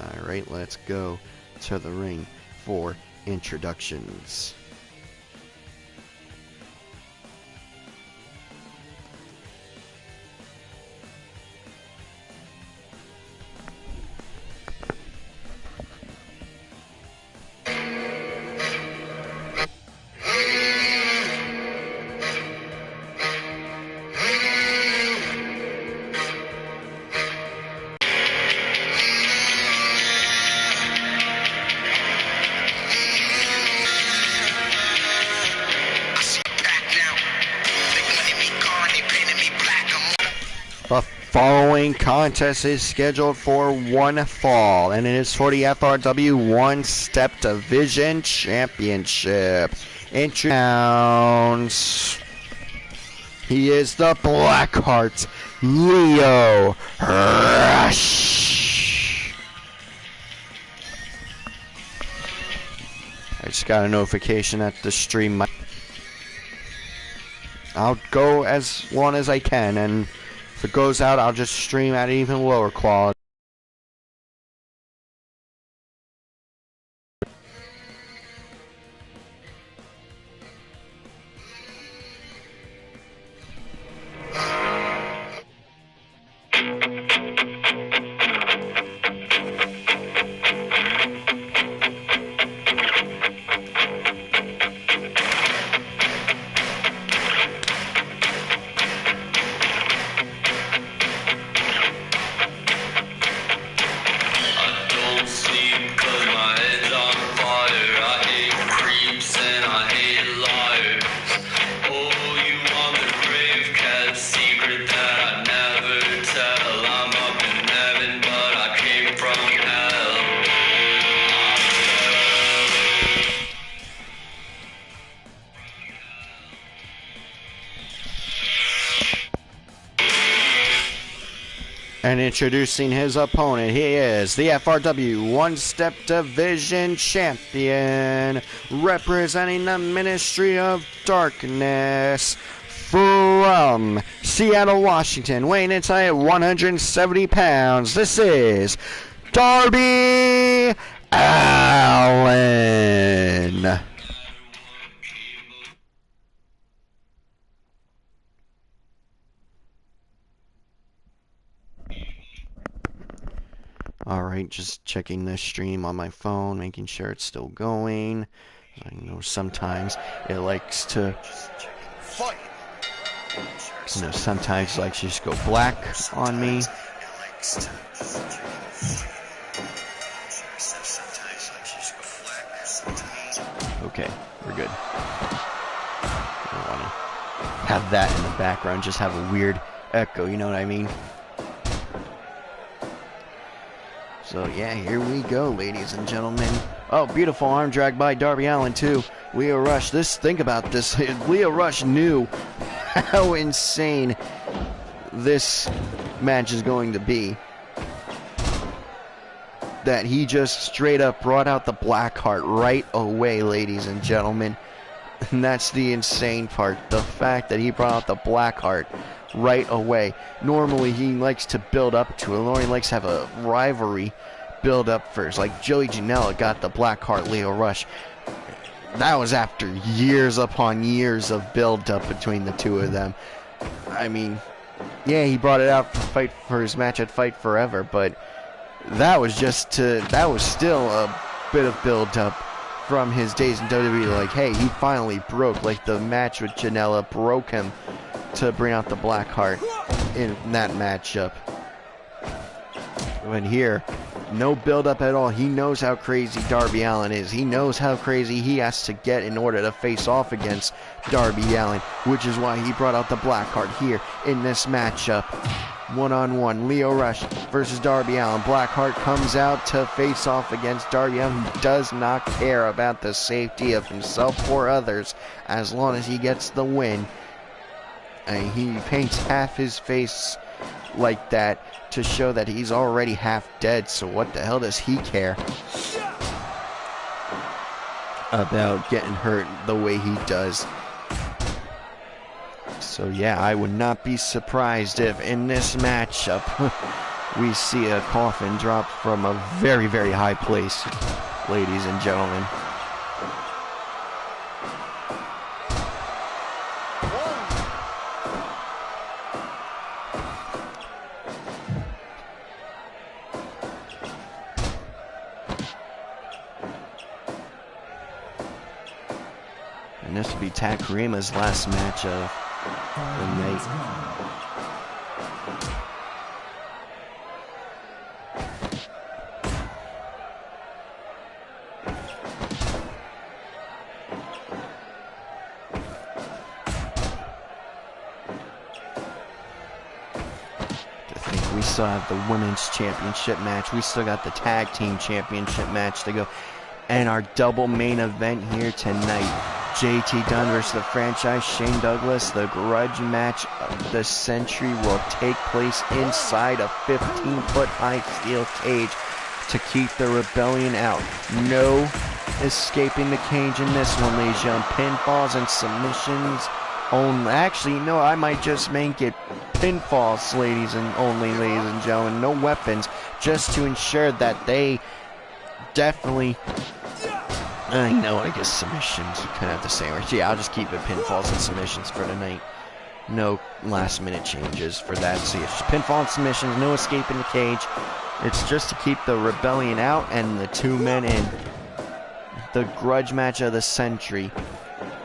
B: Alright, let's go to the ring for introductions. The following contest is scheduled for one fall, and it is for the FRW One-Step Division Championship. Introduce. He is the Blackheart, Lio Rush. I just got a notification that the stream might... I'll go as long as I can, and if it goes out, I'll just stream at even lower quality. introducing his opponent, he is the FRW One-Step Division Champion, representing the Ministry of Darkness, from Seattle, Washington, weighing in at 170 pounds. This is Darby Allin. Alright, just checking the stream on my phone, making sure it's still going. I know sometimes it likes to... sometimes it likes to just go black on me. Okay, we're good. I don't want to have that in the background, just have a weird echo, you know what I mean? So yeah, here we go, ladies and gentlemen. Oh, beautiful arm drag by Darby Allin too. Leo Rush, think about this. Leo Rush knew how insane this match is going to be, that he just straight up brought out the Blackheart right away, ladies and gentlemen. And that's the insane part, the fact that he brought out the Blackheart right away. Normally he likes to build up to it. Normally he likes to have a rivalry build up first. Like Joey Janela got the Blackheart Leo Rush. That was after years upon years of build up between the two of them. I mean, yeah, he brought it out for his match at Fight Forever, but that was that was still a bit of build up from his days in WWE. Like, hey, he finally broke. Like, the match with Janela broke him to bring out the Blackheart in that matchup. But here, no build-up at all. He knows how crazy Darby Allin is. He knows how crazy he has to get in order to face off against Darby Allin, which is why he brought out the Blackheart here in this matchup. One-on-one, Leo Rush versus Darby Allin. Blackheart comes out to face off against Darby Allin, who does not care about the safety of himself or others as long as he gets the win. And he paints half his face like that to show that he's already half dead, so what the hell does he care about getting hurt the way he does? So yeah, I would not be surprised if in this matchup we see a coffin drop from a very, very high place, ladies and gentlemen. And this will be Takurima's last match of the night. We still have the women's championship match. We still got the tag team championship match to go. And our double main event here tonight. JT Dunn versus the franchise Shane Douglas. The grudge match of the century will take place inside a 15-foot high steel cage to keep the rebellion out. No escaping the cage in this one, ladies and gentlemen. Pinfalls and submissions only. Actually, no, I might just make it pinfalls, ladies and gentlemen. No weapons, just to ensure that they definitely... I guess submissions kind of have the same. Yeah, I'll just keep it pinfalls and submissions for tonight. No last minute changes for that. So it's just pinfall and submissions, no escape in the cage. It's just to keep the rebellion out and the two men in. The grudge match of the century,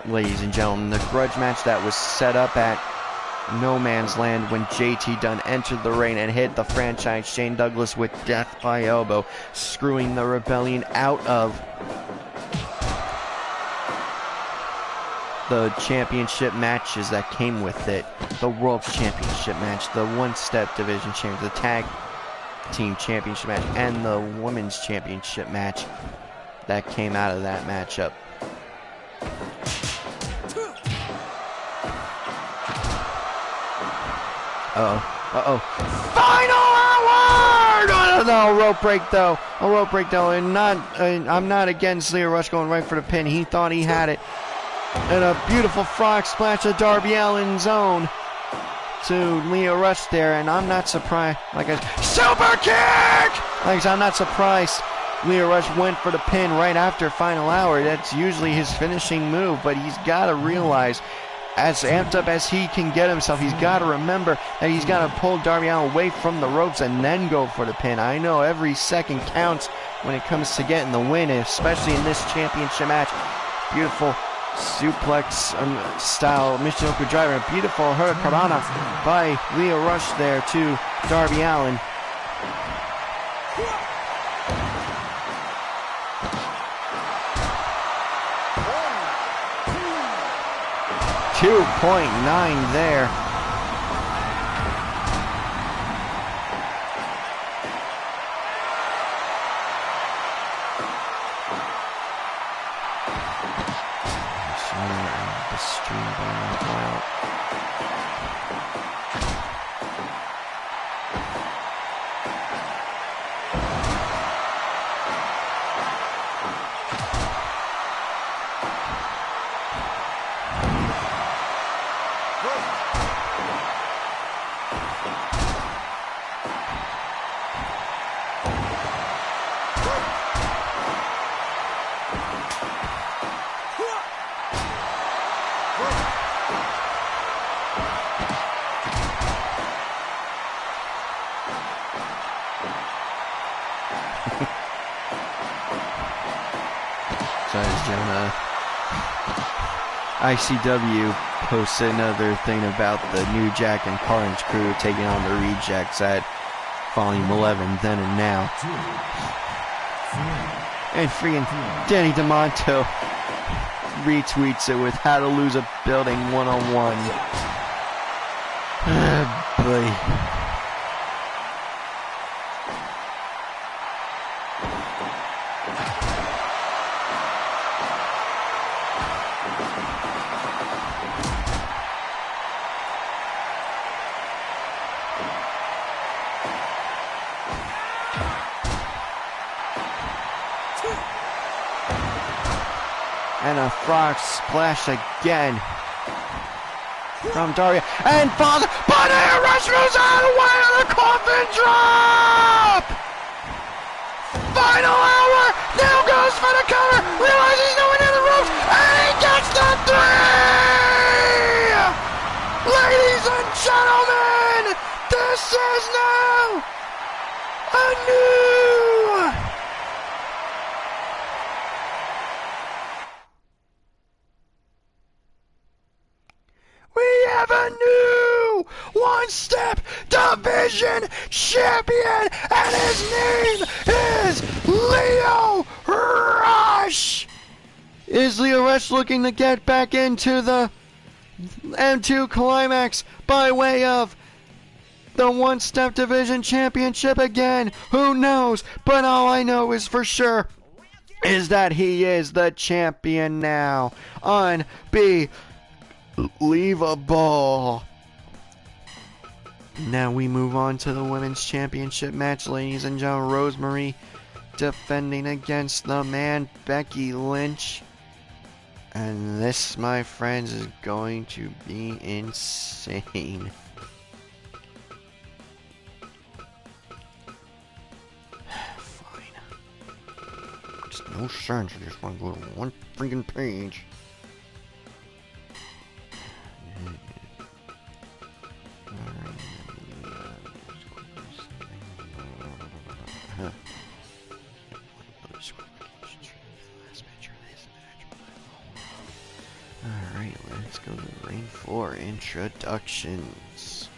B: ladies and gentlemen. The grudge match that was set up at No Man's Land when JT Dunn entered the ring and hit the franchise Shane Douglas with death by elbow, screwing the rebellion out of the championship matches that came with it. The World Championship match, the One-Step Division Championship, the Tag Team Championship match, and the Women's Championship match that came out of that matchup. Uh-oh. Final hour! no, rope break though. A rope break though, and I'm not against Lio Rush going right for the pin. He thought he had it. And a beautiful frog splash of Darby Allin's own to Lio Rush there, and I'm not surprised. Like a super kick! Like I'm not surprised Lio Rush went for the pin right after Final Hour. That's usually his finishing move, but he's got to realize, as amped up as he can get himself, he's got to remember that he's got to pull Darby Allin away from the ropes and then go for the pin. I know every second counts when it comes to getting the win, especially in this championship match. Beautiful suplex style Michinoku driver. Beautiful Hurricanrana by Lio Rush there to Darby Allin. .9 there. The stream out. ICW posted another thing about the New Jack and Carnage crew taking on the Rejects at Volume 11, Then and Now. And freaking Danny DeMonto retweets it with how to lose a building one-on-one. Boy. And a frog splash again from Daria. And falls, but Lio Rush moves out of the way of the coffin drop! Final Hour! Now goes for the cover! Realizes he's going in the ropes, and he gets the 3! Ladies and gentlemen, this is now a new... We have a new one-step division champion, and his name is Lio Rush! Is Lio Rush looking to get back into the M2 Climax by way of the one-step division championship again? Who knows? But all I know is for sure is that he is the champion now. Unbelievable. Now we move on to the women's championship match, ladies and gentlemen. Rosemary defending against the man Becky Lynch. And this, my friends, is going to be insane. Fine. Just no sense. I just want to go to one freaking page. Alright, let's go to Ring 4 introductions.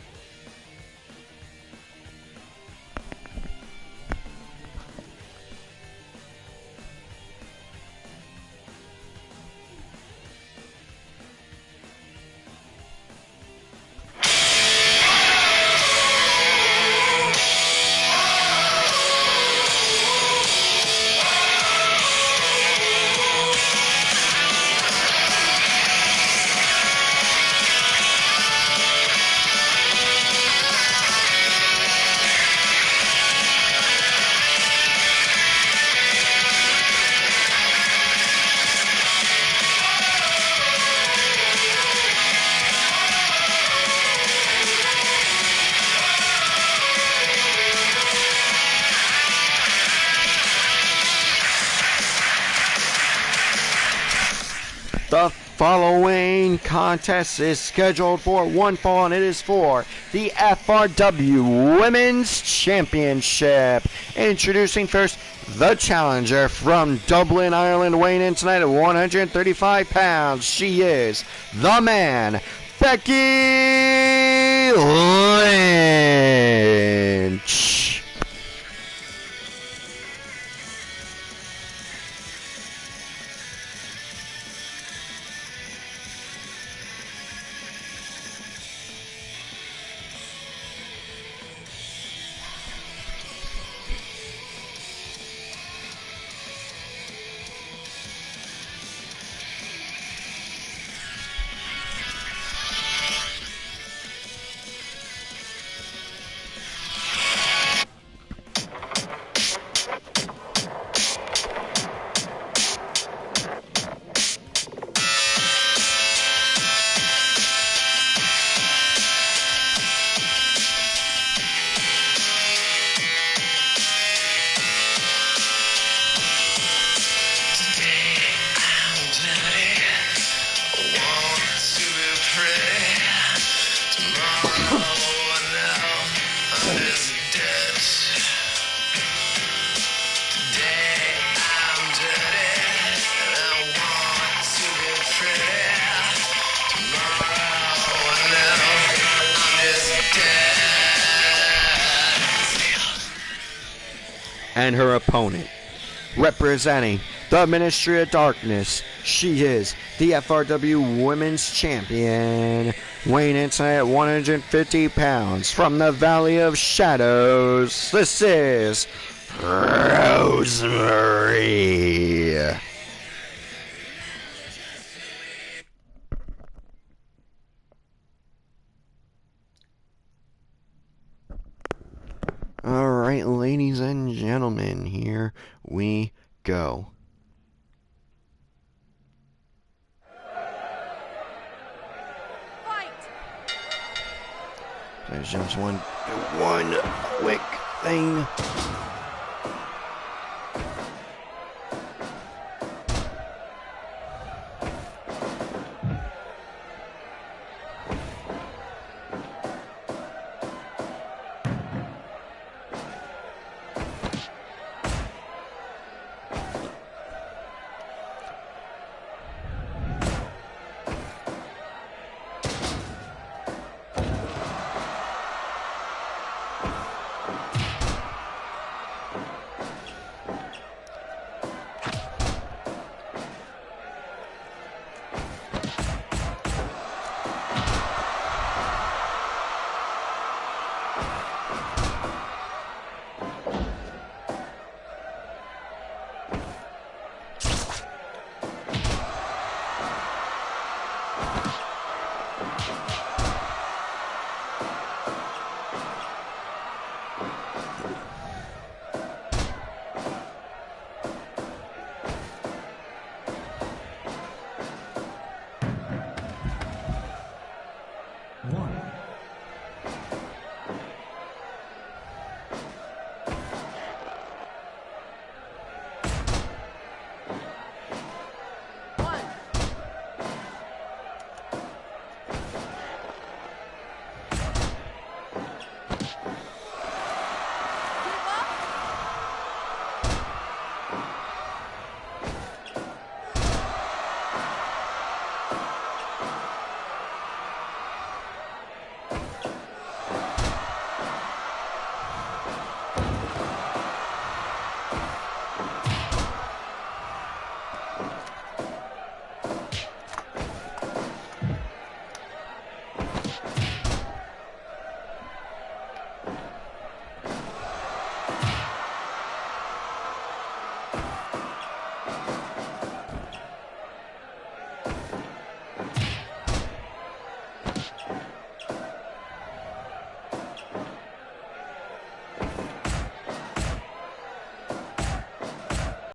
B: The following contest is scheduled for one fall, and it is for the FRW Women's Championship. Introducing first, the challenger from Dublin, Ireland, weighing in tonight at 135 pounds. She is the man, Becky Lynch. And her opponent, representing the Ministry of Darkness, she is the FRW Women's Champion, weighing in tonight at 150 pounds, from the Valley of Shadows. This is Rosemary. Alright, ladies and gentlemen, here we go.
C: Fight!
B: There's just one quick thing.